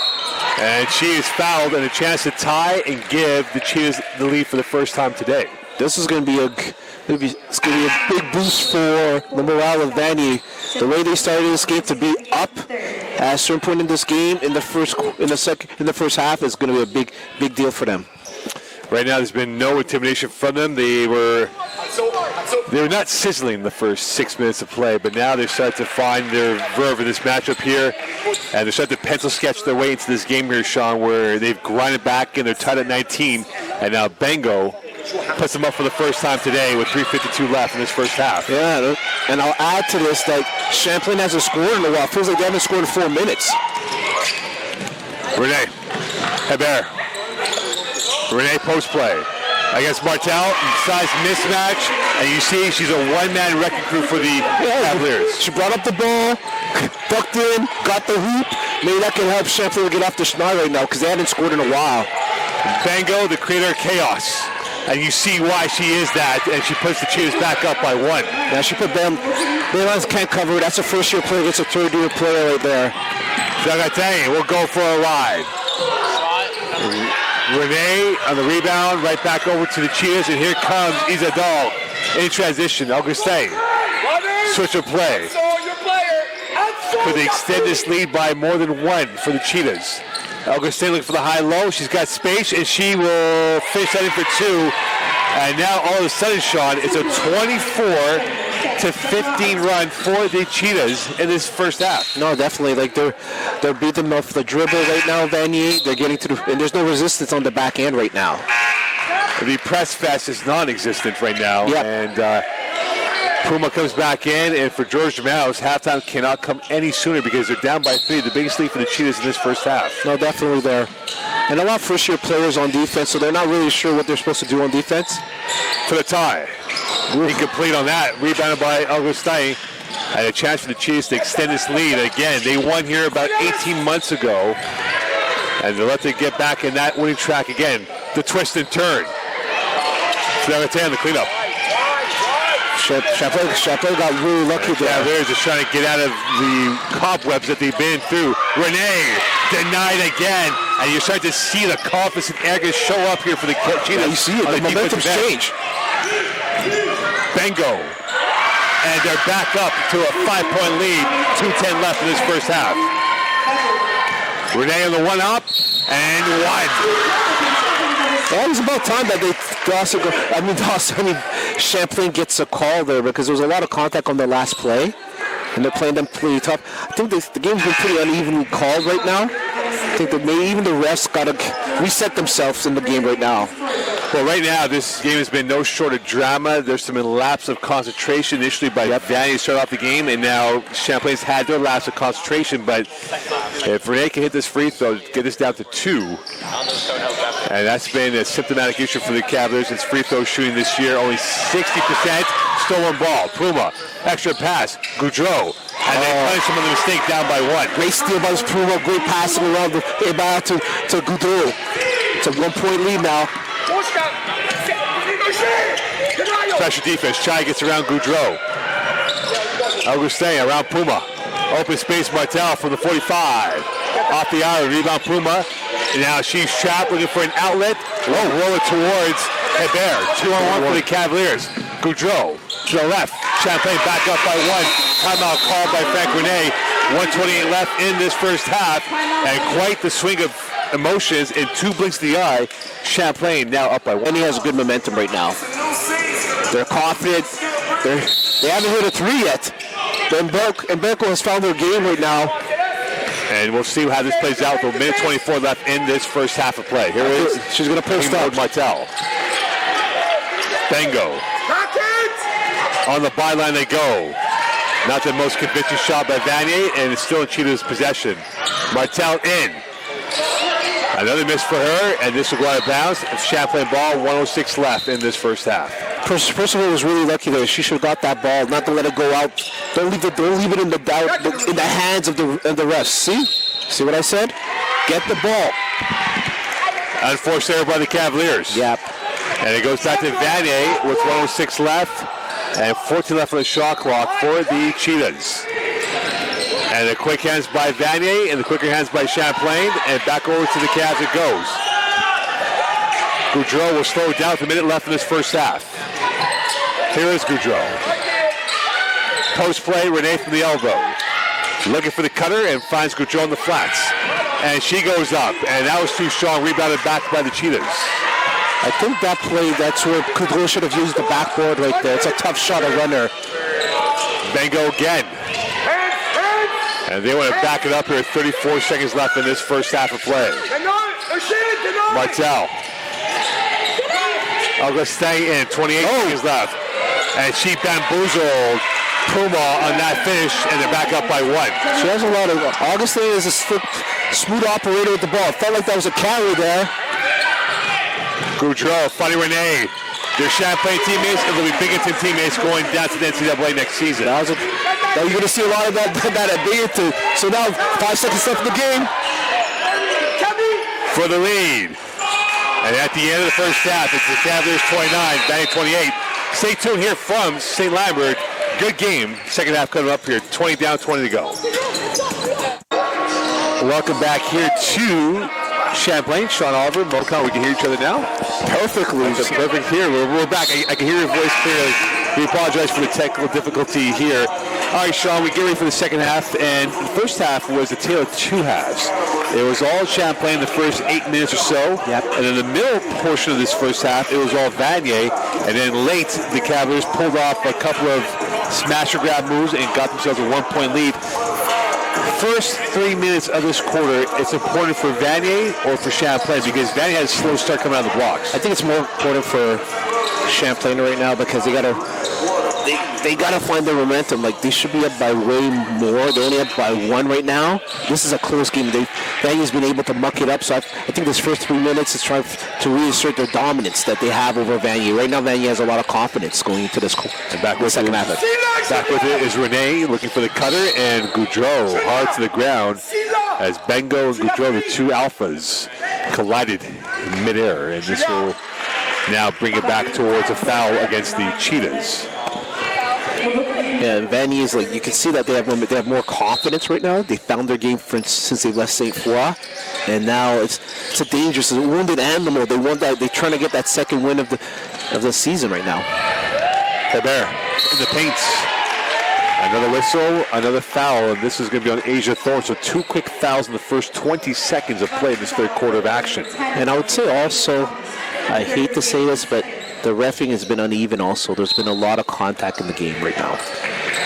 And she is fouled, and a chance to tie and give the Cheetahs the lead for the first time today. This is going to be a big boost for the morale of Vanier. The way they started this game to be up at a certain point in this game in the first half is going to be a big deal for them. Right now, there's been no intimidation from them. They were not sizzling the first 6 minutes of play, but now they're starting to find their verve in this matchup here, and they're starting to pencil sketch their way into this game here, Sean, where they've grinded back and they're tied at 19, and now Bengo puts them up for the first time today with 3:52 left in this first half. Yeah, and I'll add to this that Champlain hasn't scored in a while. It feels like they haven't scored in 4 minutes. Renee Hebert. Renee post play against Martel, size mismatch, and you see she's a one-man wrecking crew for the Cavaliers. She brought up the ball, ducked in, got the hoop. Maybe that can help Champlain get off the schneid right now because they haven't scored in a while. Bengo, the creator of chaos, and you see why she is that, and she puts the Cheetahs back up by 1. Yeah, she put them. They can't cover. That's a first-year player against a third-year player right there. Zagatane will go for a ride. Renee on the rebound, right back over to the Cheetahs, and here comes Isadol in transition. Augustin, switch of play. Could they extend this lead by more than 1 for the Cheetahs? Augustin looking for the high-low. She's got space, and she will finish that in for 2. And now all of a sudden, Sean, it's a 24-15 run for the Cheetahs in this first half. No, definitely. Like they're beating them off the dribble right now, Vanier. They're getting to and there's no resistance on the back end right now. The press fest is non-existent right now. Yep. And Puma comes back in, and for George Mouse, halftime cannot come any sooner because they're down by 3. The biggest lead for the Cheetahs in this first half. No, definitely there. And a lot of first-year players on defense, so they're not really sure what they're supposed to do on defense. For the tie. Incomplete on that. Rebounded by Augustin. And a chance for the Cheetahs to extend this lead. Again, they won here about 18 months ago. And they'll let them get back in that winning track again. The twist and turn. Zagatane, the cleanup. Champlain got really lucky there. Yeah, they're just trying to get out of the cobwebs that they've been through. Renee denied again, and you start to see the confidence and arrogance show up here for the Cheetahs. Yeah, you see it. The momentum's changed. Bengo, and they're back up to a 5-point lead. 2:10 left in this first half. Renee on the one up and 1. Well, it was about time that Champlain gets a call there because there was a lot of contact on the last play, and they're playing them pretty tough. I think the game's been pretty unevenly called right now. I think that maybe even the refs got to reset themselves in the game right now. Well, right now, this game has been no short of drama. There's some lapse of concentration initially by Vanier to start off the game, and now Champlain's had their lapse of concentration, but if Renee can hit this free throw, get this down to 2, and that's been a symptomatic issue for the Cavaliers. It's free throw shooting this year, only 60%. Stolen ball, Puma, extra pass, Goudreau, and they punish him on the mistake down by 1. Great steal by Puma, great passing around the ball to Goudreau. It's a 1-point lead now. Pressure defense. Chai gets around Goudreau. Augustin around Puma. Open space, Martel from the 45. Off the iron, rebound Puma. And now she's trapped, looking for an outlet. Roll it towards Hebert. 2-on-1 for the Cavaliers. Goudreau to the left. Champlain back up by 1. Timeout called by Frank Renee. 1:28 left in this first half. And quite the swing of emotions in 2 blinks of the eye. Champlain now up by 1. And he has good momentum right now. They're confident. They haven't hit a 3 yet. And Berko has found their game right now. And we'll see how this plays out with a minute 24 left in this first half of play. Here is she's going to post up. Martel. Bengo. On the byline they go. Not the most convincing shot by Vanier, and it's still in Cheetah's possession. Martel in. Another miss for her, and this will go out of bounds. Champlain ball, 1:06 left in this first half. First of all, was really lucky there. She should have got that ball, not to let it go out. Don't leave it in the hands of the refs. See what I said? Get the ball. Unforced error by the Cavaliers. Yep. And it goes back to Vanier with 1:06 left and 14 left on the shot clock for the Cheetahs. And the quick hands by Vanier and the quicker hands by Champlain. And back over to the Cavs it goes. Goudreau will slow it down with a minute left in this first half. Here is Goudreau. Post play, Renee from the elbow. Looking for the cutter and finds Goudreau on the flats. And she goes up. And that was too strong. Rebounded back by the Cheetahs. I think that play, that's where Goudreau should have used the backboard right there. It's a tough shot, a runner. Bengo again. And they want to back it up here. 34 seconds left in this first half of play. Martel. Augustin in, 28 seconds left. And she bamboozled Puma on that finish, and they're back up by one. She has a lot of... Augustin is a smooth operator with the ball. It felt like that was a carry there. Goudreau, Funny Renee. Their Champlain teammates and the Binghamton teammates going down to the NCAA next season. Now you're going to see a lot of that at Binghamton. So now 5 seconds left in the game. For the lead. And at the end of the first half, it's the Cavaliers 29, Vanier 28. Stay tuned here from St. Lambert. Good game. Second half coming up here. 20 down, 20 to go. Welcome back here to Champlain. Sean Oliver, Mocon, we can hear each other now. Perfectly. Perfect here. We're back. I can hear your voice clearly. We apologize for the technical difficulty here. All right, Sean, we get ready for the second half, and the first half was a tale of two halves. It was all Champlain the first 8 minutes or so, and in the middle portion of this first half, it was all Vanier, and then late, the Cavaliers pulled off a couple of smash or grab moves and got themselves a 1-point lead. First 3 minutes of this quarter, it's important for Vanier or for Champlain because Vanier had a slow start coming out of the blocks. I think it's more important for Champlain right now because they gotta find their momentum. Like, they should be up by way more. They're only up by one right now. This is a close game. Vanier's been able to muck it up. So I think this first 3 minutes is trying to reassert their dominance that they have over Vanier. Right now, Vanier has a lot of confidence going into this and back with the second half. Back with it is Renee looking for the cutter, and Goudreau hard to the ground as Bengo and Goudreau, the two alphas, collided in midair. And this will now bring it back towards a foul against the Cheetahs. Yeah, Vanier is like, you can see that they have more confidence right now. They found their game since they left St. Foy, and now it's a dangerous, it's a wounded animal. They're trying to get that second win of the season right now. Hebert in the paint. Another whistle, another foul, and this is going to be on Asia Thorne. So 2 quick fouls in the first 20 seconds of play in this third quarter of action. And I would say also, I hate to say this, but the reffing has been uneven also. There's been a lot of contact in the game right now.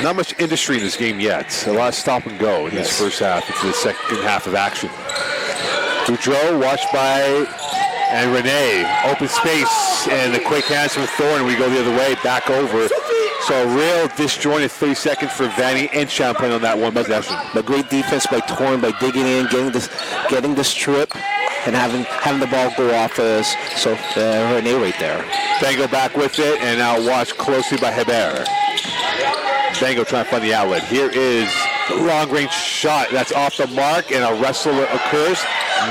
Not much industry in this game yet. A lot of stop and go in this first half into the second half of action. Goudreau watched by and Renee. Open space and the quick hands from Thorne. We go the other way, back over. So a real disjointed 30 seconds for Vanier and Champlain on that one possession. But great defense by Thorne by digging in, getting the strip, and having the ball go off us. So Renee right there. Bengo back with it, and now watched closely by Hebert. Bengo trying to find the outlet. Here is the long-range shot. That's off the mark, and a wrestle occurs.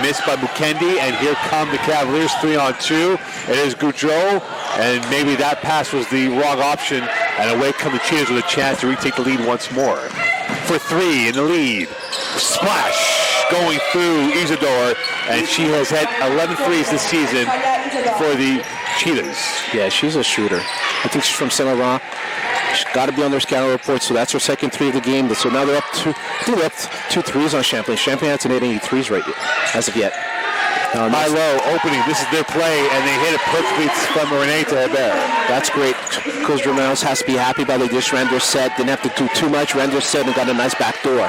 Missed by Mukendi, and here come the Cavaliers 3-on-2. It is Goudreau, and maybe that pass was the wrong option, and away come the Cheetahs with a chance to retake the lead once more. For three in the lead. Splash going through Isidore, and she has had 11 threes this season for the Cheetahs. Yeah, she's a shooter. I think she's from Saint Laurent. She's got to be on their scouting report, so that's her second three of the game. So now they're up two threes on Champlain. Champlain hasn't hit any threes right as of yet. High low opening. This is their play, and they hit it perfectly from Renee to Hebert. That's great. Coach Dramalis has to be happy about it. They just ran their set. Didn't have to do too much. Ran their set and got a nice back door.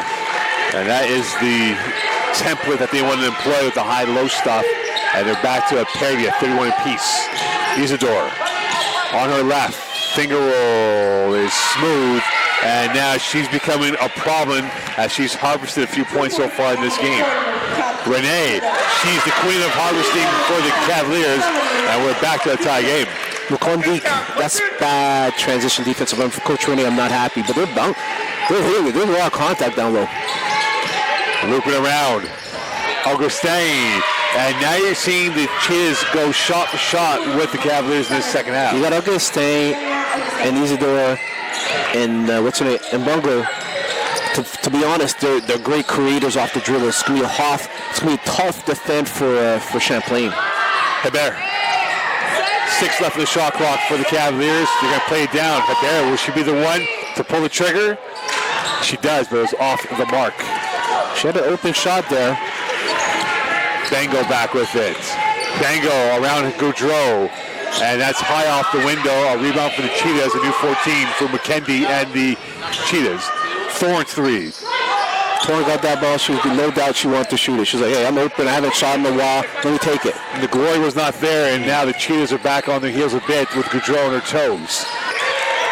And that is the template that they wanted to employ with the high-low stuff. And they're back to a parity at 31 apiece. Isidore on her left. Finger roll is smooth. And now she's becoming a problem as she's harvested a few points so far in this game. Renee, she's the queen of harvesting for the Cavaliers. And we're back to a tie game. Mukondi, that's bad transition defensive run for Coach Renee. I'm not happy. But they're hitting. There's a lot of contact down low. Looping around. Augustin. And now you're seeing the Cheetahs go shot for shot with the Cavaliers in this second half. You got Augustin and Isidore and what's her name? And Bongo to be honest, they're great creators off the dribble. It's gonna be a tough defend for Champlain. Hebert. 6 left in the shot clock for the Cavaliers. They're going to play it down. Hebert, will she be the one to pull the trigger? She does, but it was off the mark. She had an open shot there. Bango back with it. Bango around Goudreau. And that's high off the window. A rebound for the Cheetahs, a new 14 for McKendy and the Cheetahs. Thorne 3. Thorne got that ball. She was no doubt she wanted to shoot it. She's like, hey, I'm open. I haven't shot in a while. Let me take it. And the glory was not there, and now the Cheetahs are back on their heels a bit with Goudreau on her toes.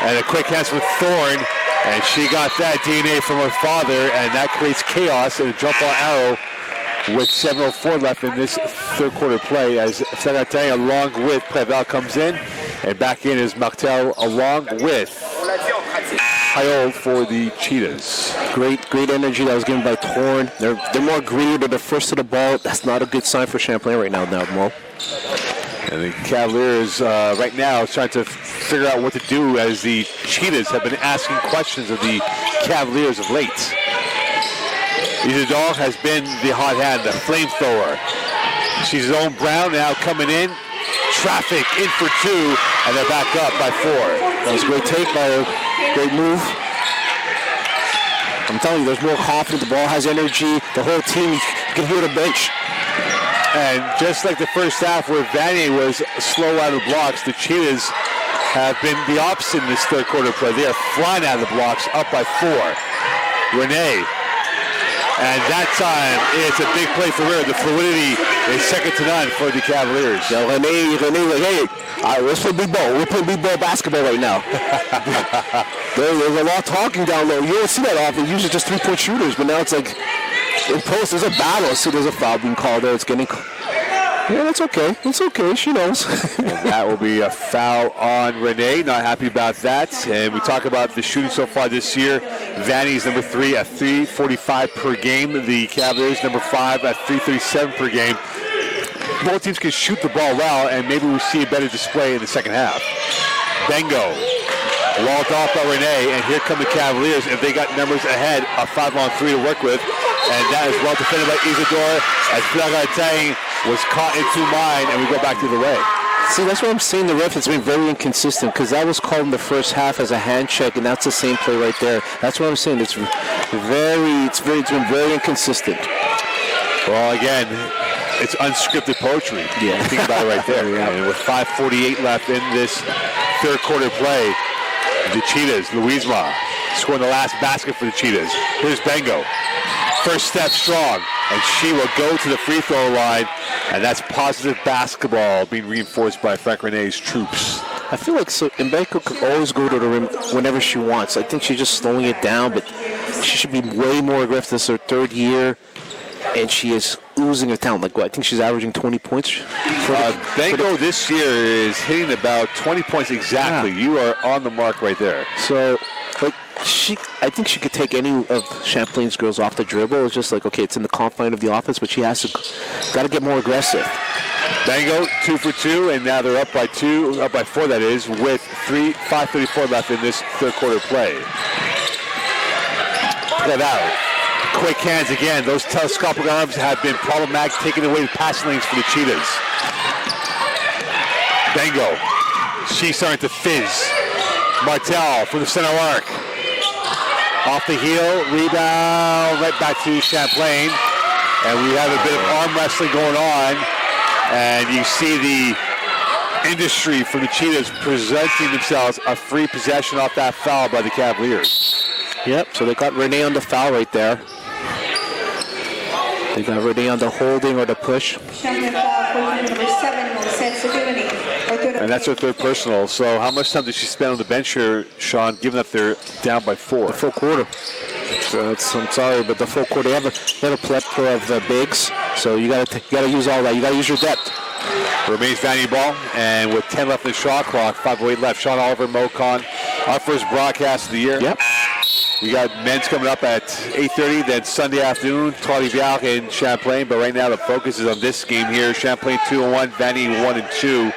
And a quick pass with Thorne, and she got that DNA from her father, and that creates chaos and a jump ball arrow with 7:04 left in this third quarter play as Sagatang along with Preval comes in, and back in is Martel along with Hayol for the Cheetahs. Great energy that was given by Thorne. They're more greedy, but they're first to the ball. That's not a good sign for Champlain right now, Mo. And the Cavaliers right now trying to figure out what to do as the Cheetahs have been asking questions of the Cavaliers of late. Isidore has been the hot hand, the flamethrower. She's zone Brown now coming in. Traffic in for 2, and they're back up by 4. That was a great take by her. Great move. I'm telling you, there's more confidence. The ball has energy. The whole team, you can hear the bench. And just like the first half where Vanier was slow out of the blocks, the Cheetahs have been the opposite in this third quarter play. They are flying out of the blocks, up by 4. Renee. And that time, it's a big play for her. The fluidity is second to none for the Cavaliers. Yeah, Renee, like, hey, let's play big ball. We're playing big ball basketball right now. There's a lot of talking down low. You don't see that often. Usually just 3-point shooters, but now it's like in post, there's a battle. See, there's a foul being called there. It's getting. Yeah, that's okay. It's okay. She knows. And that will be a foul on Renee. Not happy about that. And we talk about the shooting so far this year. Vanny's number 3 at 3:45 per game. The Cavaliers number 5 at 3:37 per game. Both teams can shoot the ball well, and maybe we'll see a better display in the second half. Bengo. Walled off by Renee, and here come the Cavaliers, and they got numbers ahead, a 5-on-3 to work with. And that is well defended by Isidore, as Flagatang was caught in 2 mind, and we go back to the way. See, that's what I'm saying. The ref has been very inconsistent because that was called in the first half as a hand check, and that's the same play right there. That's what I'm saying. It's been very inconsistent. Well, again, it's unscripted poetry. Yeah, think about it right there. Yeah. And with 5:48 left in this third quarter play, the Cheetahs, Louisma, scoring the last basket for the Cheetahs. Here's Bengo. First step strong, and she will go to the free throw line, and that's positive basketball being reinforced by Frank Renee's troops. I feel like Mbenko could always go to the rim whenever she wants. I think she's just slowing it down, but she should be way more aggressive. This is her 3rd year, and she is oozing her talent. Like, I think she's averaging 20 points. Bengo this year is hitting about 20 points exactly. Yeah. You are on the mark right there. So, like, I think she could take any of Champlain's girls off the dribble. It's just like, okay, it's in the confine of the offense, but she has to, got to get more aggressive. Bango 2 for 2, and now they're up by 4, that is, with 5:34 left in this third quarter play. Look at that. Quick hands again. Those telescopic arms have been problematic, taking away the passing lanes for the Cheetahs. Bango. She's starting to fizz. Martel from the center arc. Off the heel, rebound, right back to Champlain. And we have a bit of arm wrestling going on. And you see the industry from the Cheetahs presenting themselves a free possession off that foul by the Cavaliers. Yep, so they got Renee on the foul right there. They got Renee on the holding or the push. And that's her 3rd personal. So how much time did she spend on the bench here, Sean, given that they're down by 4? The full quarter. So I'm sorry, but the full quarter, they have a plethora of bigs, so you gotta use all that. You gotta use your depth. Remains Vanier ball, and with 10 left in the shot clock, 5:08 left. Sean Oliver, Mocon, our first broadcast of the year. Yep. We got men's coming up at 8:30, then Sunday afternoon, Trois-Rivières in Champlain. But right now the focus is on this game here. Champlain 2-1, Vanier 1-2.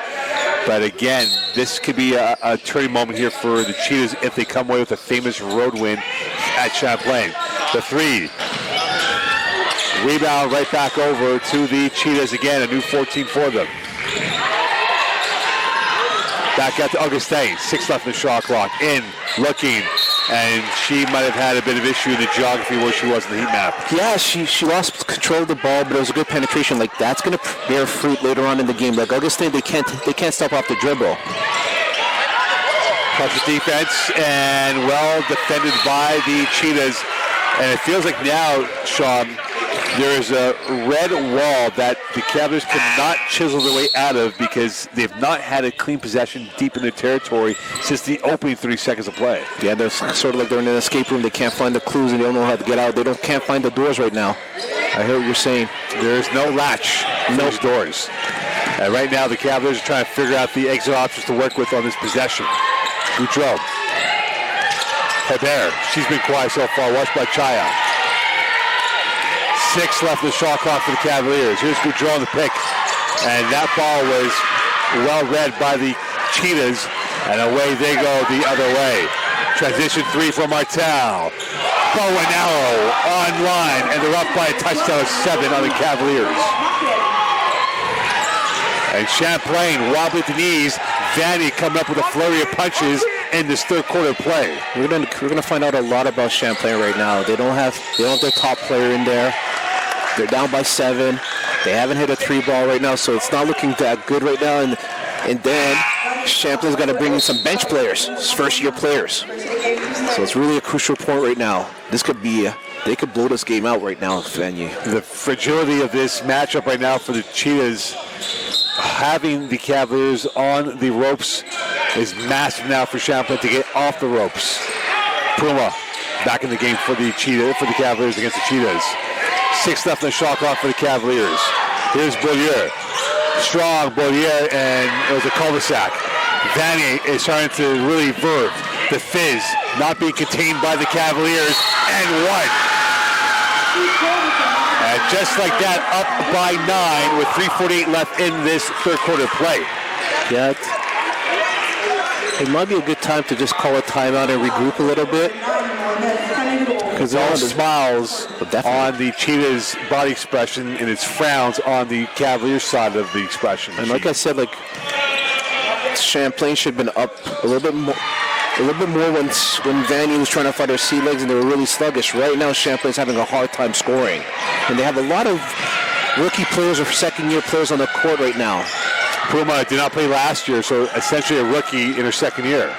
But again, this could be a turning moment here for the Cheetahs if they come away with a famous road win at Champlain. The three. Rebound right back over to the Cheetahs again. A new 14 for them. Back out to Augustin. 6 left in the shot clock. In, looking. And she might have had a bit of issue in the geography where she was in the heat map. Yeah, she lost control of the ball, but it was a good penetration. Like, that's going to bear fruit later on in the game. Like, Augustin, they can't stop off the dribble. Pressure defense and well defended by the Cheetahs. And it feels like now, Sean, there is a red wall that the Cavaliers cannot chisel their way out of because they've not had a clean possession deep in their territory since the opening 30 seconds of play. Yeah, they're sort of like they're in an escape room. They can't find the clues and they don't know how to get out. They can't find the doors right now. I hear what you're saying. There's no latch in those doors. And right now the Cavaliers are trying to figure out the exit options to work with on this possession. Goudreau. Hebert. She's been quiet so far. Watched by Chaya. 6 left in the shot clock for the Cavaliers. Here's Goudreau on the pick. And that ball was well read by the Cheetahs. And away they go the other way. Transition 3 for Martel. Bow and arrow online. And they're up by a touchdown of 7 on the Cavaliers. And Champlain wobbly at the knees. Vanier coming up with a flurry of punches in this third quarter play. We're gonna find out a lot about Champlain right now. They don't have their top player in there. They're down by 7. They haven't hit a 3 ball right now, so it's not looking that good right now. And then Champlain's got to bring in some bench players, first-year players. So it's really a crucial point right now. This could be they could blow this game out right now, Vanier. The fragility of this matchup right now for the Cheetahs, having the Cavaliers on the ropes, is massive now for Champlain to get off the ropes. Puma back in the game for the Cavaliers against the Cheetahs. 6 left in the shot clock for the Cavaliers. Here's Beaulieu. Strong Beaulieu, and it was a cul-de-sac. Vanier is trying to really verve the fizz, not being contained by the Cavaliers, and one. And just like that, up by 9 with 3:48 left in this third quarter play. Yeah, it might be a good time to just call a timeout and regroup a little bit. Because all smiles on the Cheetah's body expression and its frowns on the Cavaliers side of the expression. And like I said, like Champlain should have been up a little bit more when Vanier was trying to fight their sea legs and they were really sluggish. Right now, Champlain's having a hard time scoring, and they have a lot of rookie players or second-year players on the court right now. Puma did not play last year, so essentially a rookie in her second year.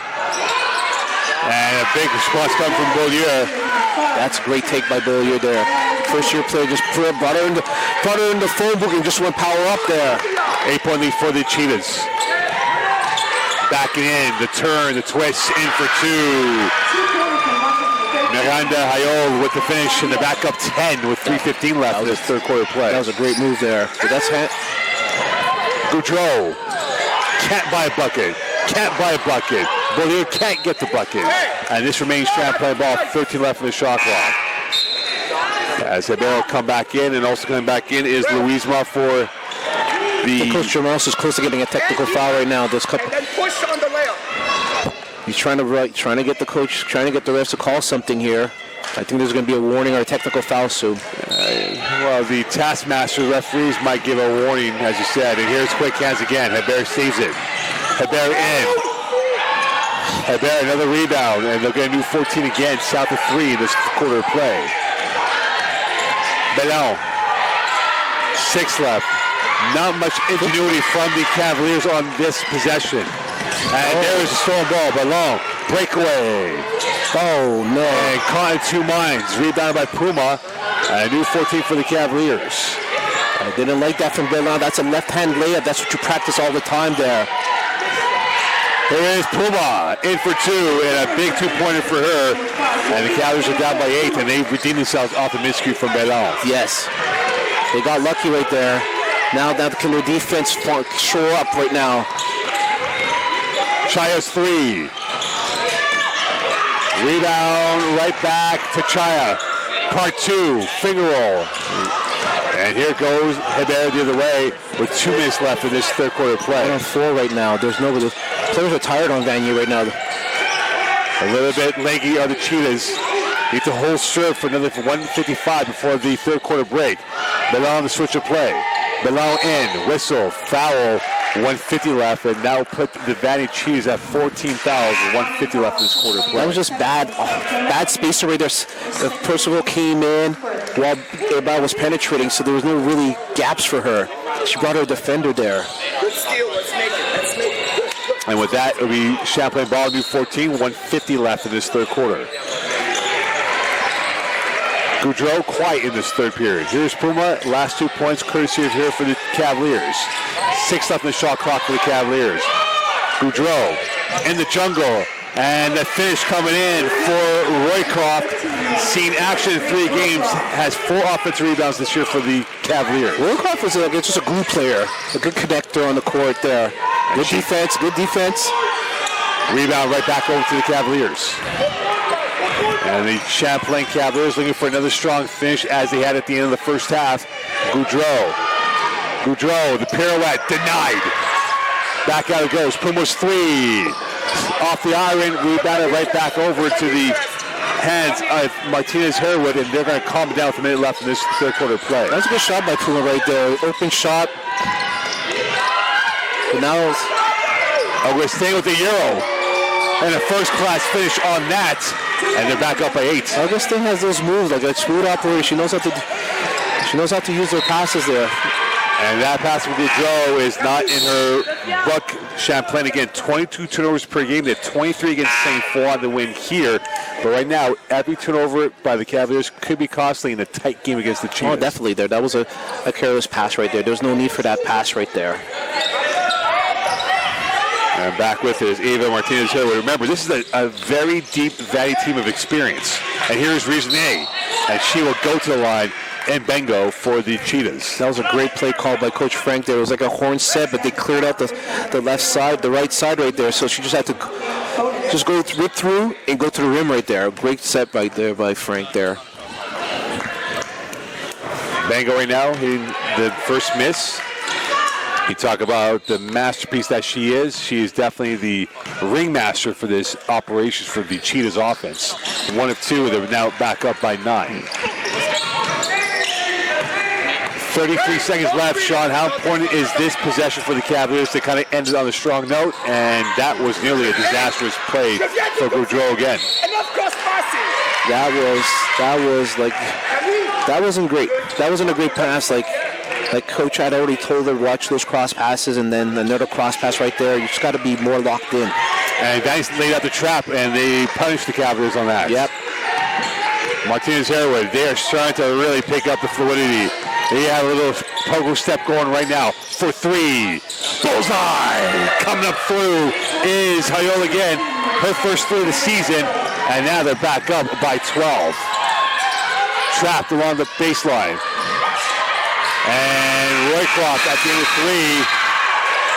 And a big response coming from Beaulieu. That's a great take by Beaulieu there. First-year player just brought her in the phone book and just went power up there. 8-point lead for the Cheetahs. Backing in, the turn, the twist, in for 2. Miranda Hayol with the finish and the back up 10 with 3:15 left in this third quarter play. That was a great move there. But that's Goudreau can't buy a bucket. Can't buy a bucket. Beaulieu can't get the bucket. And this remains Champlain ball, 13 left in the shot clock. As Hebert will come back in, and also coming back in is Louisma for the... Coach Jermos is close to getting a technical foul right now. There's a couple... Then push on the layup. He's trying to get the refs to call something here. I think there's going to be a warning or a technical foul soon. Well, the taskmaster referees might give a warning, as you said. And here's quick hands again. Hebert saves it. Hebert in. Hebert another rebound, and they'll get a new 14 again, south of 3 in this quarter of play. Bellon, 6 left. Not much ingenuity from the Cavaliers on this possession. And there is a stolen ball. Bellon, breakaway. Oh, no. And caught in 2 minds. Rebounded by Puma. And a new 14 for the Cavaliers. I didn't like that from Bellon. That's a left-hand layup. That's what you practice all the time there. Here is Puma in for 2, and a big 2-pointer for her. And the Cavaliers are down by 8, and they've redeemed themselves off a miscue from Bellon. Yes. They got lucky right there. Now can their defense show up right now? Chaya's 3. Rebound right back to Chaya. Part 2, finger roll. And here goes Hebert the other way with 2 minutes left in this third quarter play. 1-4 right now. There's nobody. Players are tired on Vanier right now. A little bit leggy are the Cheetahs. Need to hold serve for another 1:55 before the third quarter break. Bellon on the switch of play. Bellon in, whistle, foul, 150 left, and now put the Vanier Cheetahs at 14 fouls with 150 left in this quarter play. That was just bad spacing right there. Percival came in while everybody was penetrating, so there was no really gaps for her. She brought her defender there. Good steal. Let's make it. And with that, it'll be Champlain ball, new 14, 150 left in this third quarter. Goudreau quiet in this third period. Here's Puma, last 2 points, courtesy of here for the Cavaliers. 6 left in the shot clock for the Cavaliers. Goudreau in the jungle, and the finish coming in for Roycroft. Seen action in 3 games, has 4 offensive rebounds this year for the Cavaliers. Roycroft was just a glue player, a good connector on the court there. Good defense. Rebound right back over to the Cavaliers. And the Champlain Cavaliers looking for another strong finish as they had at the end of the first half. Goudreau, the pirouette, denied. Back out it goes. Puma's 3. Off the iron, rebounded right back over to the hands of Martinez Harewood, and they're going to calm it down with a minute left in this third quarter play. That was a good shot by Puma right there. Open shot. But now we're staying with the Euro. And a first-class finish on that. And they're back up by 8. Augustine has those moves, like a smooth operator. She knows how to use her passes there. And that pass from Goudreau is not in her book. Champlain, again, 22 turnovers per game. They have 23 against St. Paul on the win here. But right now, every turnover by the Cavaliers could be costly in a tight game against the Cheetahs. Oh, definitely. That was a careless pass right there. There's no need for that pass right there. And back with it is Ava Martinez-Harewood. Remember, this is a very deep Valley team of experience. And here's reason A. And she will go to the line and Bengo for the Cheetahs. That was a great play called by Coach Frank there. It was like a horn set, but they cleared out the left side, the right side right there. So she just had to just go rip through and go to the rim right there. Great set right there by Frank there. Bengo right now hitting the first miss. You talk about the masterpiece that she is. She is definitely the ringmaster for this operation for the Cheetahs offense. 1 of 2, they're now back up by 9. 33 seconds left, Sean. How important is this possession for the Cavaliers to kind of end it on a strong note? And that was nearly a disastrous play for Goudreau again. Enough cross passing. That wasn't great. That wasn't a great pass. Like Coach had already told her, watch those cross passes, and then another cross pass right there. You just got to be more locked in. And guys laid out the trap, and they punished the Cavaliers on that. Yep. Martinez Harewood, they are starting to really pick up the fluidity. They have a little pogo step going right now for 3. Bullseye! Coming up through is Hayol again. Her first 3 of the season, and now they're back up by 12. Trapped along the baseline. And Roycroft at the end of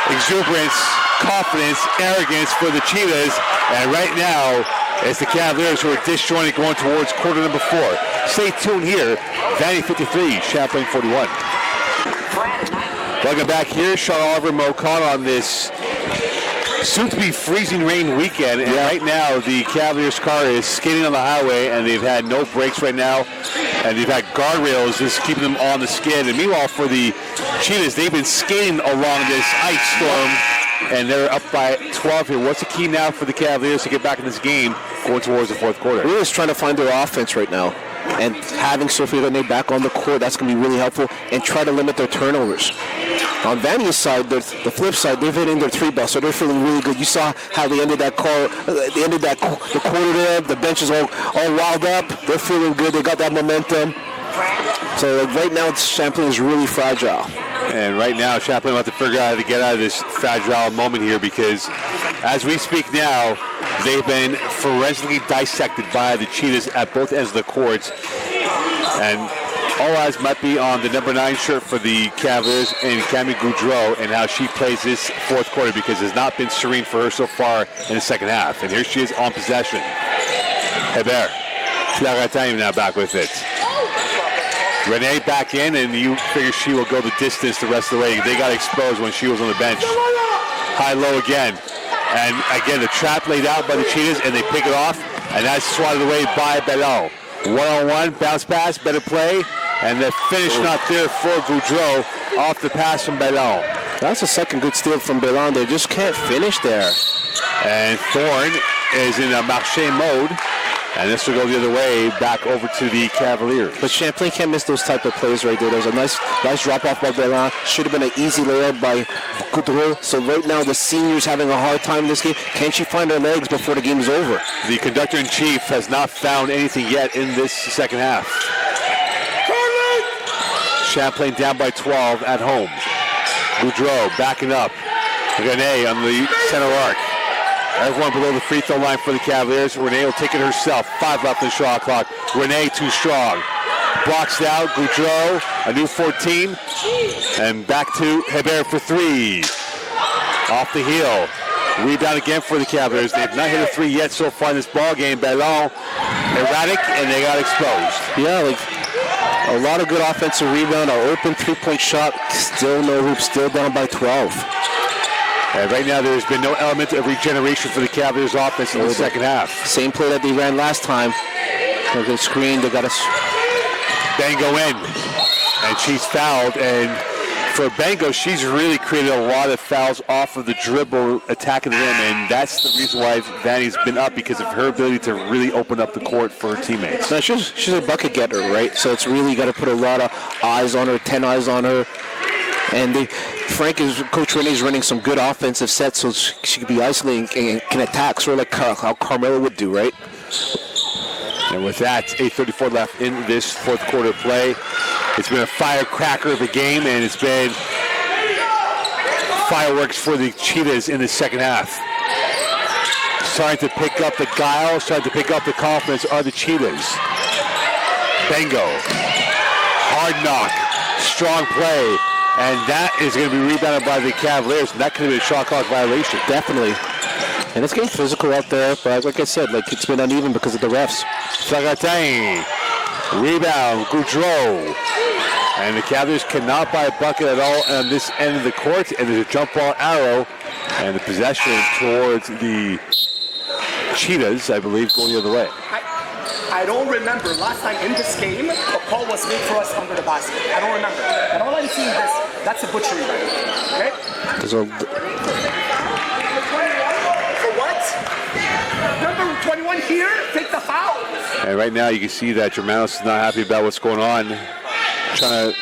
3. Exuberance, confidence, arrogance for the Cheetahs. And right now, it's the Cavaliers who are disjointed going towards quarter number 4. Stay tuned here. Vanier 53, Champlain 41. Welcome back here. Sean Oliver, Mo Khan on this soon-to-be freezing rain weekend. And right now, the Cavaliers car is skating on the highway, and they've had no brakes right now. And they've had guardrails just keeping them on the skid. And meanwhile, for the Cheetahs, they've been skating along this ice storm. And they're up by 12 here. What's the key now for the Cavaliers to get back in this game going towards the fourth quarter? We're just trying to find their offense right now. And having Sophie Vanier back on the court, that's going to be really helpful. And try to limit their turnovers. On Vanier's side, the flip side, they've hit in their 3 ball, so they're feeling really good. You saw how they ended that call. They ended the quarter there. The bench is all riled up. They're feeling good. They got that momentum. So right now, Champlain is really fragile. And right now, Champlain will have to figure out how to get out of this fragile moment here, because as we speak now, they've been forensically dissected by the Cheetahs at both ends of the courts. And all eyes might be on the number 9 shirt for the Cavaliers and Camille Goudreau and how she plays this fourth quarter, because it's not been serene for her so far in the second half. And here she is on possession. Hébert, Claratin now back with it. Renee back in, and you figure she will go the distance the rest of the way. They got exposed when she was on the bench. High-low again. And again, the trap laid out by the Cheetahs, and they pick it off, and that's swatted away by Bellon. One-on-one, bounce pass, better play. And the finish not there for Goudreau off the pass from Bellon. That's a second good steal from Bellon. They just can't finish there. And Thorne is in a marché mode. And this will go the other way, back over to the Cavaliers. But Champlain can't miss those type of plays right there. There was a nice drop-off by Bellon. Should have been an easy layup by Goudreau. So right now, the senior's having a hard time in this game. Can she find her legs before the game is over? The conductor-in-chief has not found anything yet in this second half. Champlain down by 12 at home. Goudreau backing up. Renee on the center arc. Everyone below the free throw line for the Cavaliers. Renee will take it herself. 5 left in the shot clock. Renee too strong. Blocks out. Goudreau, a new 14. And back to Hebert for 3. Off the heel. Rebound again for the Cavaliers. They've not hit a 3 yet so far in this ball game. Bellon erratic, and they got exposed. Yeah, like a lot of good offensive rebound. An open 3-point shot. Still no hoop. Still down by 12. And right now, there's been no element of regeneration for the Cavaliers offense in the second half. Same play that they ran last time. They're good screen. They got us. Bango in. And she's fouled. And for Bango, she's really created a lot of fouls off of the dribble, attacking the rim. And that's the reason why Vanny's been up, because of her ability to really open up the court for her teammates. Now, she's a bucket getter, right? So it's really got to put a lot of eyes on her, 10 eyes on her. And Coach Renee's running some good offensive sets, so she could be isolating and can attack, sort of like how Carmelo would do, right? And with that, 8:34 left in this fourth quarter play. It's been a firecracker of a game, and it's been fireworks for the Cheetahs in the second half. Starting to pick up the guile, starting to pick up the confidence are the Cheetahs. Bango. Hard knock. Strong play. And that is going to be rebounded by the Cavaliers, and that could have been a shot clock violation. Definitely. And it's getting physical out there, but like I said, like it's been uneven because of the refs. Flagatin, rebound, Goudreau. And the Cavaliers cannot buy a bucket at all on this end of the court, and there's a jump ball arrow, and the possession towards the Cheetahs, I believe, going the other way. I don't remember last time in this game a call was made for us under the basket. I don't remember. And all I'm seeing is that's a butchery right now. Okay? For what? Number 21 here, take the foul. And right now you can see that Germanos is not happy about what's going on. Trying to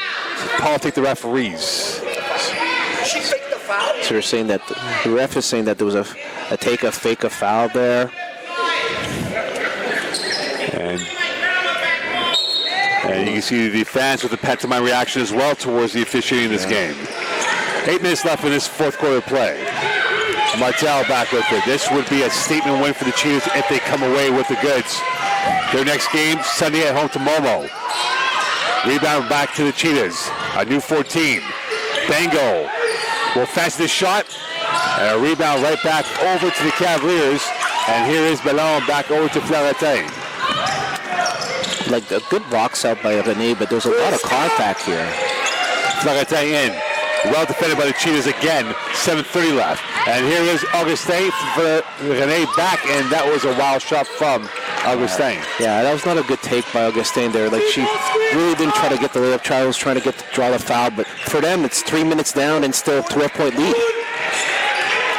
politic the referees. She faked the foul? So they're saying that the ref is saying that there was a fake a foul there. And you can see the fans with the pantomime reaction as well towards the officiating in this game. 8 minutes left in this fourth quarter play. Martel back with it. This would be a statement win for the Cheetahs if they come away with the goods. Their next game, Sunday at home to Momo. Rebound back to the Cheetahs. A new 14. Bango will fast this shot. And a rebound right back over to the Cavaliers. And here is Bellon back over to Flagatin. Like a good box out by René, but there's a lot of contact here. Flagatin in. Well defended by the Cheetahs again. 7:30 left. And here is Augustin for René back, and that was a wild shot from Augustin. Yeah, that was not a good take by Augustin there. Like she really didn't try to get the layup. Charlie was trying to draw the foul, but for them it's 3 minutes down and still a 12-point lead.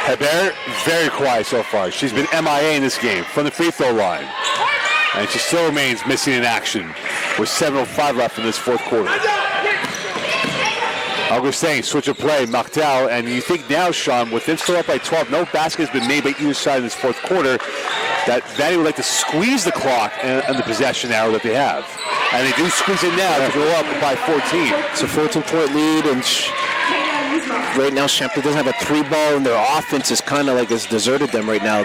Hebert, very quiet so far. She's been MIA in this game from the free throw line. And she still remains missing in action with 7:05 left in this fourth quarter. Augustin, switch of play, Martel, and you think now, Sean, with them still up by 12, no basket has been made by either side in this fourth quarter, that Vanier would like to squeeze the clock and the possession arrow that they have. And they do squeeze it now to go up by 14. It's a 14-point lead, and right now Champlain doesn't have a 3-ball, and their offense is kind of like it's deserted them right now.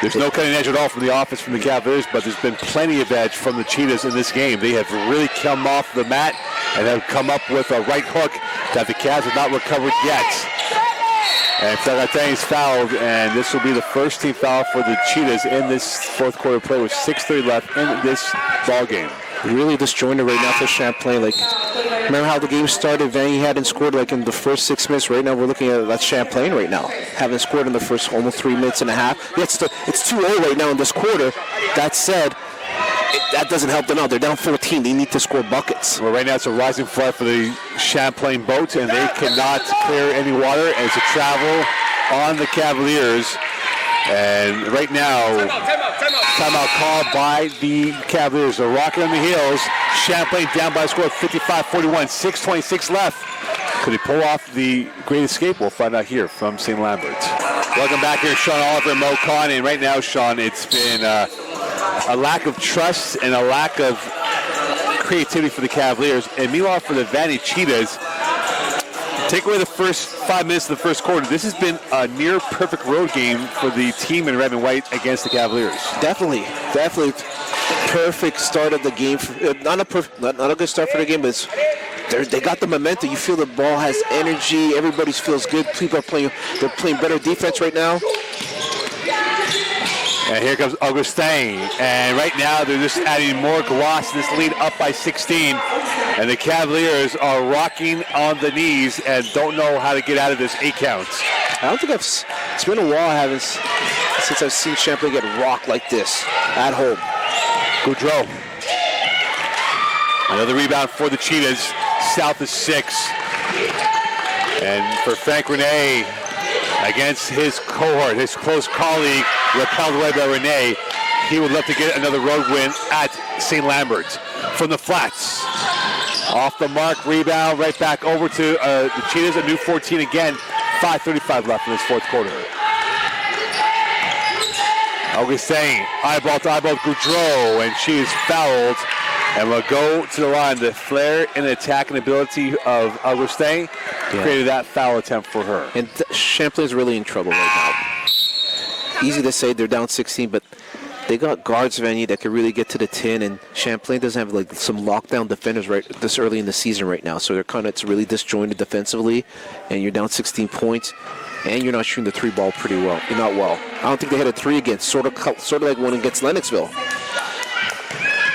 There's no cutting edge at all from the offense from the Cavaliers, but there's been plenty of edge from the Cheetahs in this game. They have really come off the mat and have come up with a right hook that the Cavs have not recovered yet. And Flagatin is fouled, and this will be the first team foul for the Cheetahs in this fourth quarter play with 6:30 left in this ball game. Really disjointed right now for Champlain. Like, remember how the game started? Vanier hadn't scored like in the first 6 minutes. Right now we're looking at Champlain right now. Haven't scored in the first almost 3 minutes and a half. Yeah, it's 2-0 right now in this quarter. That said, that doesn't help them out. They're down 14. They need to score buckets. Well, right now it's a rising flood for the Champlain boat, and they cannot clear any water, and it's a travel on the Cavaliers. And right now, timeout called by the Cavaliers. They're rocking on the heels. Champlain down by a score of 55-41. 6:26 left. Could he pull off the great escape? We'll find out here from St. Lambert. Welcome back here, Sean Oliver and Mo Khan. And right now, Sean, it's been a lack of trust and a lack of creativity for the Cavaliers. And meanwhile, for the Vanier Cheetahs, take away the first 5 minutes of the first quarter. This has been a near perfect road game for the team in red and white against the Cavaliers. Definitely. Perfect start of the game. Not a good start for the game, but they got the momentum. You feel the ball has energy. Everybody feels good. People are playing. They're playing better defense right now. And here comes Augustin. And right now they're just adding more gloss to this lead, up by 16. And the Cavaliers are rocking on the knees and don't know how to get out of this 8 counts. I don't think it's been a while since I've seen Champlain get rocked like this at home. Goudreau. Another rebound for the Cheetahs. South is 6. And for Frank Rene, against his cohort, his close colleague, repelled away by Rene, he would love to get another road win at St. Lambert. From the flats. Off the mark, rebound, right back over to the Cheetahs, a new 14 again. 5:35 left in this fourth quarter. Augustin, eyeball to eyeball with Goudreau, and she is fouled. And we'll go to the line. The flair and attacking ability of Augustin created that foul attempt for her. And Champlain's really in trouble right now. Easy to say they're down 16, but they got guards, Vanier, that could really get to the 10, and Champlain doesn't have like some lockdown defenders right this early in the season right now. So it's really disjointed defensively, and you're down 16 points, and you're not shooting the 3 ball pretty well. You're not well. I don't think they had a 3 against, sort of like one against Lennoxville.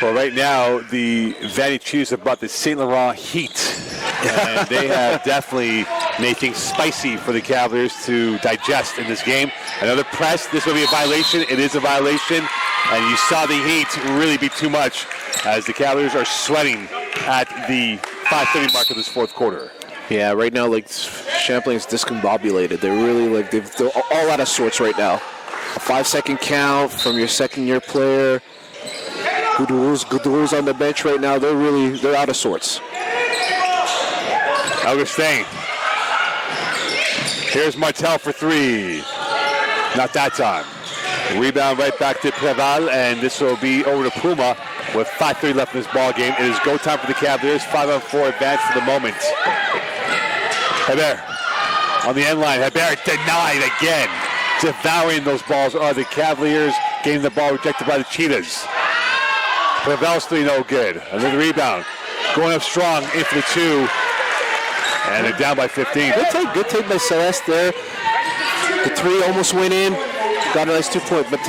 Well, right now, the Vanier Cheetahs have brought the St. Laurent heat. And they have definitely made things spicy for the Cavaliers to digest in this game. Another press. This will be a violation. It is a violation. And you saw the heat really be too much as the Cavaliers are sweating at the 5:30 mark of this fourth quarter. Yeah, right now, Champlain's discombobulated. They're really, they're all out of sorts right now. A 5-second count from your second-year player. Goudreau's on the bench right now. They're out of sorts. Augustin. Here's Martel for 3. Not that time. Rebound right back to Preval, and this will be over to Puma with 5:30 left in this ball game. It is go time for the Cavaliers. 5-on-4 advance for the moment. Hebert on the end line. Hebert denied again. Devouring those balls are the Cavaliers, getting the ball rejected by the Cheetahs. Preval's 3 no good. Another rebound. Going up strong in for the 2. And they're down by 15. Good take by Celeste there. The 3 almost went in. Got a nice 2-point, but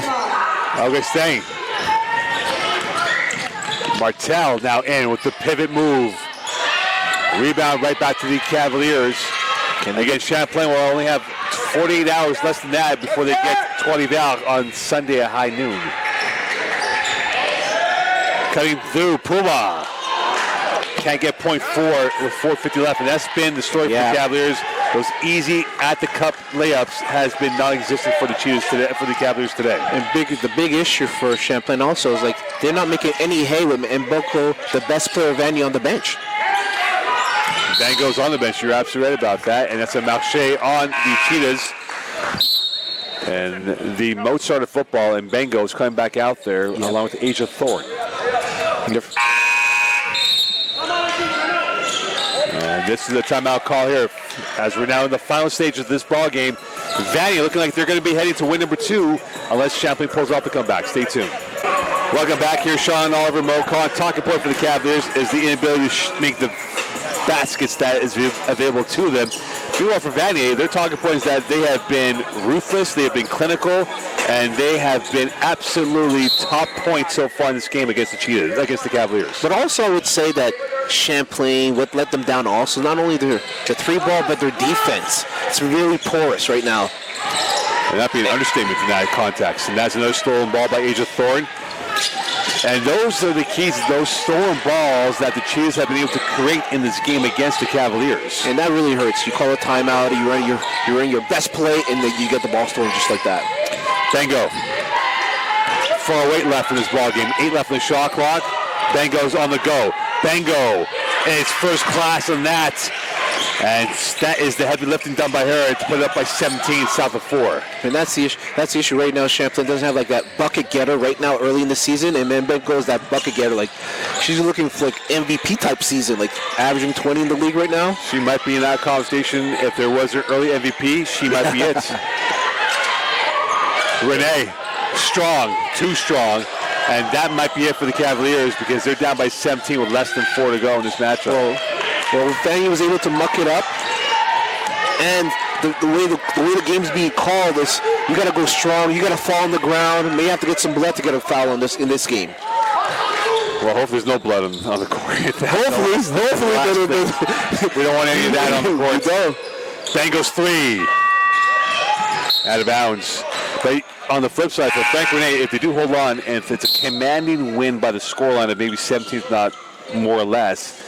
Augustin. Martel now in with the pivot move. Rebound right back to the Cavaliers. And again, Champlain will only have 48 hours less than that before they get 20 val on Sunday at high noon. Cutting through, Puma. Can't get point 4 with 4:50 left, and that's been the story for the Cavaliers. Those easy at-the-cup layups has been non-existent for the Cheetahs today, for the Cavaliers today. And the big issue for Champlain also is they're not making any hay with Mboko, the best player of Vanier, on the bench. Bango's on the bench. You're absolutely right about that, and that's a Marché on the Cheetahs. And the Mozart of football and Bango is coming back out there along with Asia Thorne. And this is a timeout call here as we're now in the final stage of this ball game. Vanier looking like they're going to be heading to win number 2 unless Champlain pulls off the comeback. Stay tuned. Welcome back here, Sean Oliver, Mo Khan. Talking point for the Cavaliers is the inability to make the baskets that is available to them. Meanwhile, for Vanier, their talking point is that they have been ruthless, they have been clinical, and they have been absolutely top point so far in this game against the Cheetahs, against the Cavaliers. But also, I would say that Champlain, what let them down also, not only the 3-ball, but their defense. It's really porous right now. And that'd be an understatement in that context. And that's another stolen ball by Asia Thorne. And those are the keys, those stolen balls that the Cheetahs have been able to create in this game against the Cavaliers. And that really hurts. You call a timeout, you run your best play, and then you get the ball stolen just like that. Bengo. 4:08 left in this ball game. 8 left in the shot clock. Bengo's on the go. Bengo. And it's first class on that. And that is the heavy lifting done by her to put it up by 17, south of 4. And that's the issue right now. Champlain doesn't have like that bucket getter right now early in the season, and then Bengo is that bucket getter. Like she's looking for like MVP type season, like averaging 20 in the league right now. She might be in that conversation. If there was an early MVP, she might be it. Renee, strong, too strong. And that might be it for the Cavaliers because they're down by 17 with less than 4 to go in this matchup. Well, Vanier was able to muck it up, and the way the game's being called is you got to go strong, you got to fall on the ground, may have to get some blood to get a foul in this game. Well, hopefully there's no blood on the court. Hopefully. We don't want any of that on the court. Bengals 3. Out of bounds. But on the flip side, for Frank Renee, if they do hold on, and if it's a commanding win by the scoreline of maybe 17, not more or less,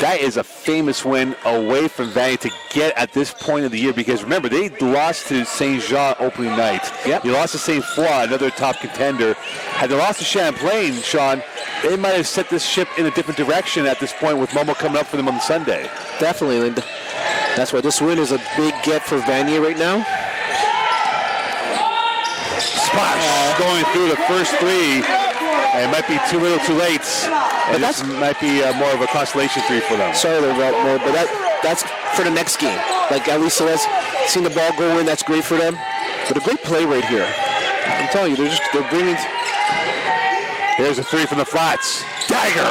that is a famous win away from Vanier to get at this point of the year, because remember, they lost to St. Jean opening night. Yep. You lost to St. Foy, another top contender. Had they lost to Champlain, Sean, they might have set this ship in a different direction at this point with Momo coming up for them on Sunday. Definitely, and that's why this win is a big get for Vanier right now. Splash going through the first 3. And it might be too little, too late. But that might be more of a consolation 3 for them. Sorry, but that's for the next game. Like at least Celeste seen the ball go in. That's great for them. But a great play right here. I'm telling you, they're bringing. Here's a 3 from the flats. Dagger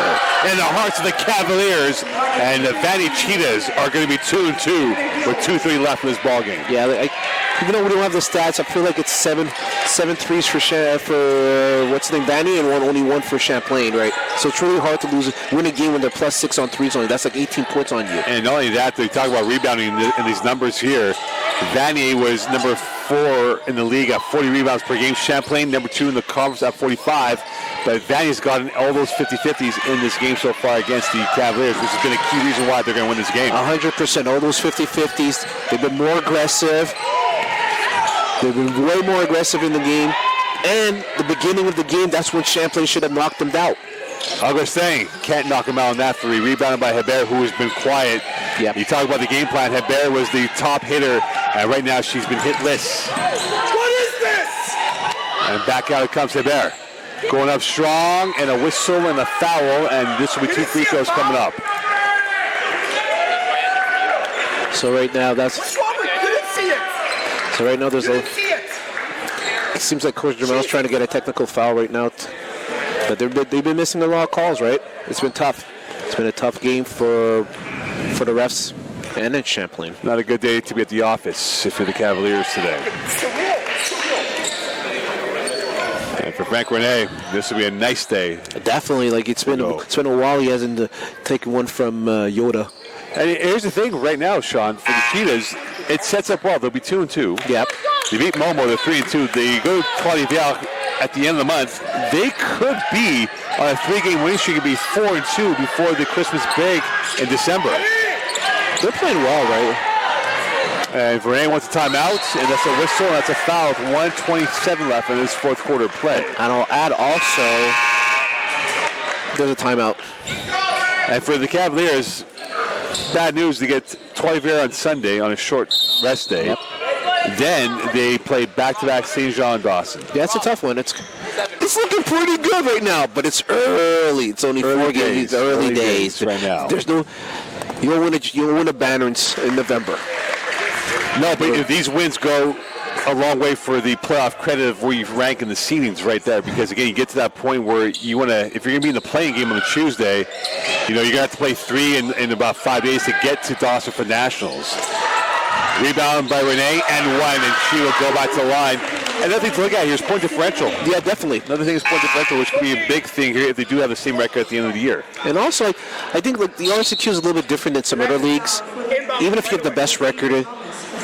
in the hearts of the Cavaliers, and the Vanier Cheetahs are going to be 2-2 with 2-3 left in this ball game. Yeah, even though we don't have the stats, I feel like it's seven threes for what's the name, Vanier, and only 1 for Champlain, right? So it's really hard to win a game when they're +6 on threes only. That's like 18 points on you. And not only that, they talk about rebounding in these numbers here. Vanier was number 4 in the league at 40 rebounds per game. Champlain number 2 in the conference at 45. But Vanier's gotten all those 50-50s in this game so far against the Cavaliers, which has been a key reason why they're going to win this game. 100%. All those 50-50s. They've been more aggressive. They've been way more aggressive in the game. And the beginning of the game, that's when Champlain should have knocked them out. Augustin can't knock him out on that 3. Rebounded by Hebert, who has been quiet. Yep. You talk about the game plan. Hebert was the top hitter, and right now she's been hitless. What is this? And back out it comes Hebert. Going up strong, and a whistle and a foul, and this will be 2 free throws coming up. So right now, What's wrong with you? Didn't see it. So right now, Didn't see it. it seems like Coach Jamel's trying to get a technical foul right now. But they've been missing a lot of calls, right? It's been tough. It's been a tough game for the refs and in Champlain. Not a good day to be at the office if you're the Cavaliers today. And for Frank Renee, this will be a nice day. Definitely, like it's been a while he hasn't taken one from Yoda. And here's the thing right now, Sean, for the Cheetahs, it sets up well. They'll be 2-2. Yep. They beat Momo, they're 3-2. They go to Claudia at the end of the month. They could be on a 3-game winning streak and be 4-2 before the Christmas break in December. They're playing well, right? And Renee wants a timeout, and that's a whistle, and that's a foul with 1:27 left in this fourth quarter play. And I'll add also, there's a timeout. And for the Cavaliers, bad news, they get Claudia on Sunday on a short rest day. Yep. Then they play back-to-back St. Jean and Dawson. Yeah, it's a tough one. It's looking pretty good right now, but it's early. It's only 4 games. Early days right now. There's no, you don't win a banner in November. No, but if these wins go a long way for the playoff credit of where you rank in the seedings right there, because again, you get to that point where you want to, if you're going to be in the playing game on a Tuesday, you're going to have to play 3 in about 5 days to get to Dawson for Nationals. Rebound by Renee and 1, and she will go back to the line. Another thing to look at here is point differential. Yeah, definitely. Another thing is point differential, which could be a big thing here if they do have the same record at the end of the year. And also, I think the RCQ is a little bit different than some other leagues. Even if you have the best record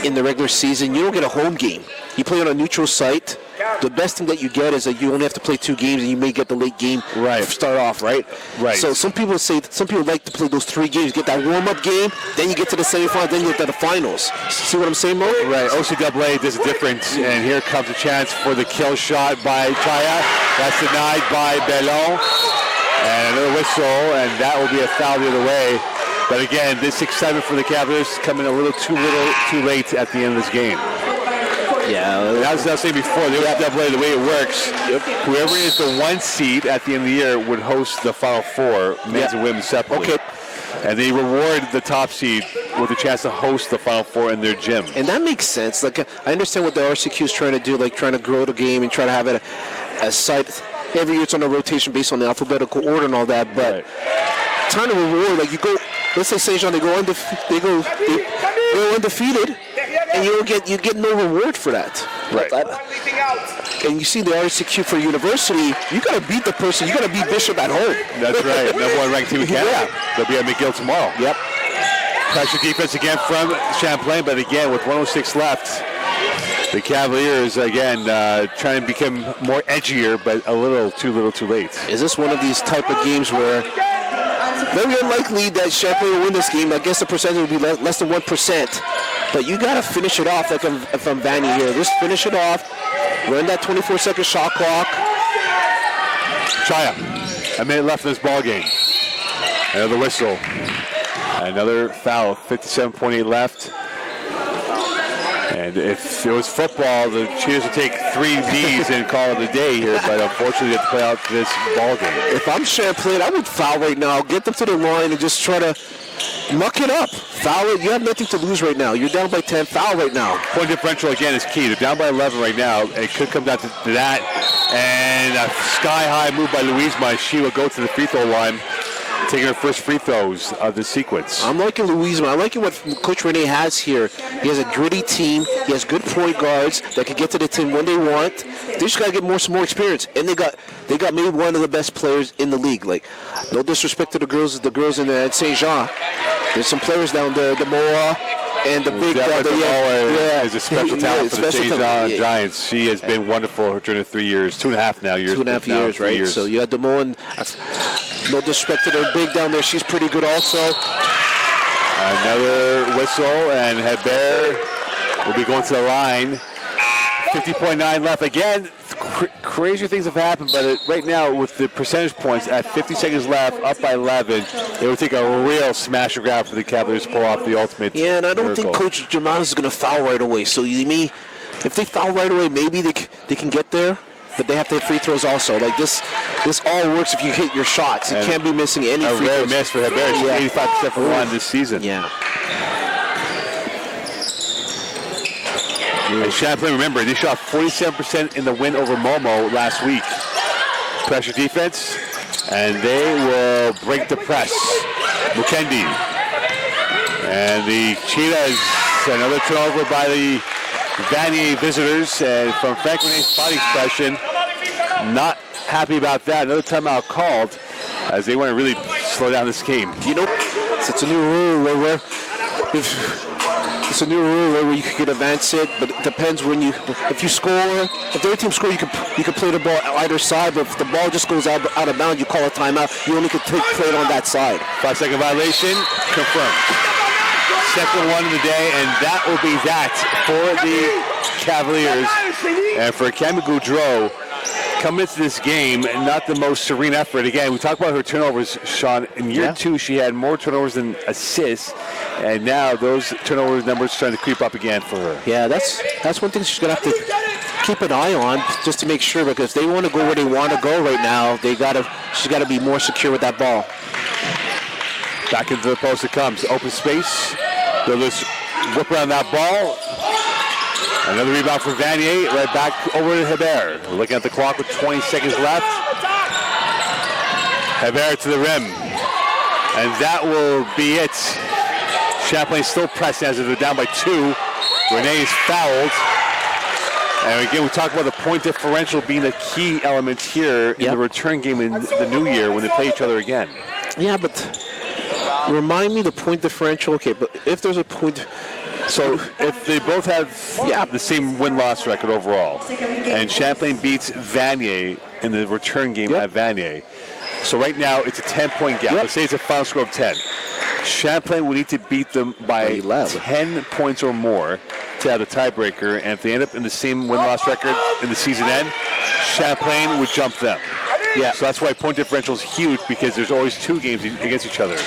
in the regular season, you don't get a home game. You play on a neutral site, the best thing that you get is that you only have to play 2 games and you may get the late game to start off, right? Right. So some people like to play those 3 games, get that warm-up game, then you get to the semifinals, then you get to the finals. See what I'm saying, Mo? Right. OCAA does a difference, and here comes a chance for the kill shot by Chaya. That's denied by Bellon. And another whistle, and that will be a foul the other way. But again, this excitement for the Cavaliers is coming a little too late at the end of this game. Yeah. As I was saying before, the OCAA, the way it works, whoever is the 1 seed at the end of the year would host the Final Four, men's and women's separately. Okay. And they reward the top seed with a chance to host the Final Four in their gym. And that makes sense. Like, I understand what the RCQ is trying to do, like trying to grow the game and try to have it a site. Every year it's on a rotation based on the alphabetical order and all that, but trying to reward, like you go, let's say Saint Jean, they go undefeated, and you get no reward for that. Right. And you see the RCQ for university, you got to beat the person, you got to beat Bishop at home. That's right. Number 1 ranked team in Canada. They'll be at McGill tomorrow. Yep. Pressure defense again from Champlain, but again with 1:06 left. The Cavaliers, again, trying to become more edgier, but a little too late. Is this one of these type of games where very unlikely that Champlain will win this game? I guess the percentage will be less than 1%. But you got to finish it off like if I'm Vanier here. Just finish it off. Run that 24-second shot clock. Chaya, a minute left in this ball game. Another whistle. Another foul, 57.8 left. And if it was football, the Cheetahs would take 3 Ds and call it a day here, but unfortunately they have to play out this ball game. If I'm Champlain, I would foul right now. Get them to the line and just try to muck it up. Foul it. You have nothing to lose right now. You're down by 10. Foul right now. Point differential, again, is key. They're down by 11 right now. It could come down to that. And a sky-high move by Louisma. She will go to the free throw line, taking her first free throws of the sequence. I'm liking Louisma. I'm liking what Coach Rene has here. He has a gritty team. He has good point guards that can get to the team when they want. They just got to get some more experience. And they got maybe one of the best players in the league. Like, no disrespect to the girls in Saint Jean. There's some players down there, the Moa and the big brother. Is a special talent for the Saint Jean Giants. She has been wonderful during the 3 years, 2.5 now years. 2.5 years, right? Years. So you had the Moa, and no disrespect to their big down there. She's pretty good also. Another whistle, and Hebert will be going to the line. 50.9 left. Again, crazier things have happened, but right now with the percentage points at 50 seconds left, up by 11, it would take a real smash and grab for the Cavaliers to pull off the ultimate. Yeah, and I don't miracle. think Coach Jamal is going to foul right away. So if they foul right away, maybe they can get there. But they have to hit free throws also. Like this all works if you hit your shots. You can't be missing any free throws. A rare miss for Hebert. She's 85% for 1 this season. Yeah. And Champlain, remember, they shot 47% in the win over Momo last week. Pressure defense, and they will break the press. Mukendi. And the Cheetahs, another turnover by the Vanier visitors, and from Frank Rene's body expression, not happy about that. Another timeout called as they want to really slow down this game. You know, it's a new rule where you can advance it, but it depends if you score. If the other team score, you can play the ball either side. But if the ball just goes out of bounds, you call a timeout. You only can play it on that side. 5-second violation confirmed. Second one of the day, and that will be that for the Cavaliers. And for Camille Goudreau, coming into this game, not the most serene effort. Again, we talked about her turnovers, Sean. In year 2, she had more turnovers than assists, and now those turnover numbers are starting to creep up again for her. Yeah, that's one thing she's going to have to keep an eye on, just to make sure, because if they want to go where they want to go right now, she's got to be more secure with that ball. Back into the post it comes. Open space. They'll just whip around that ball. Another rebound for Vanier. Right back over to Hebert. Looking at the clock with 20 seconds left. Hebert to the rim. And that will be it. Champlain still pressing as if they're down by 2. Renee is fouled. And again, we talked about the point differential being a key element here in the return game in the new year when they play each other again. Yeah, but remind me the point differential. Okay, but if there's a point, So if they both have the same win-loss record overall, and Champlain beats Vanier in the return game at Vanier, so right now it's a 10-point gap. Let's say it's a final score of 10. Champlain would need to beat them by 10 points or more to have the tiebreaker, and if they end up in the same win-loss record in the season end, Champlain would jump them. Yeah, so that's why point differential is huge, because there's always 2 games against each other.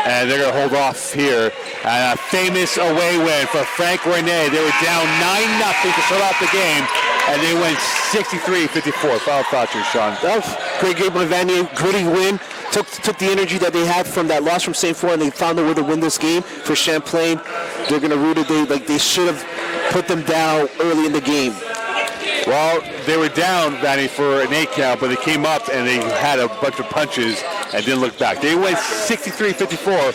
And they're going to hold off here. And a famous away win for Frank Rene. They were down 9-0 to start off the game, and they went 63-54. Final thoughts here, Sean. That was a great game by Vanier. Gritty win. Took the energy that they had from that loss from St. Foy, and they found a way to win this game. For Champlain, they're going to root it. They should have put them down early in the game. Well, they were down, Vanier, for an 8 count, but they came up and they had a bunch of punches and didn't look back. They went 63-54.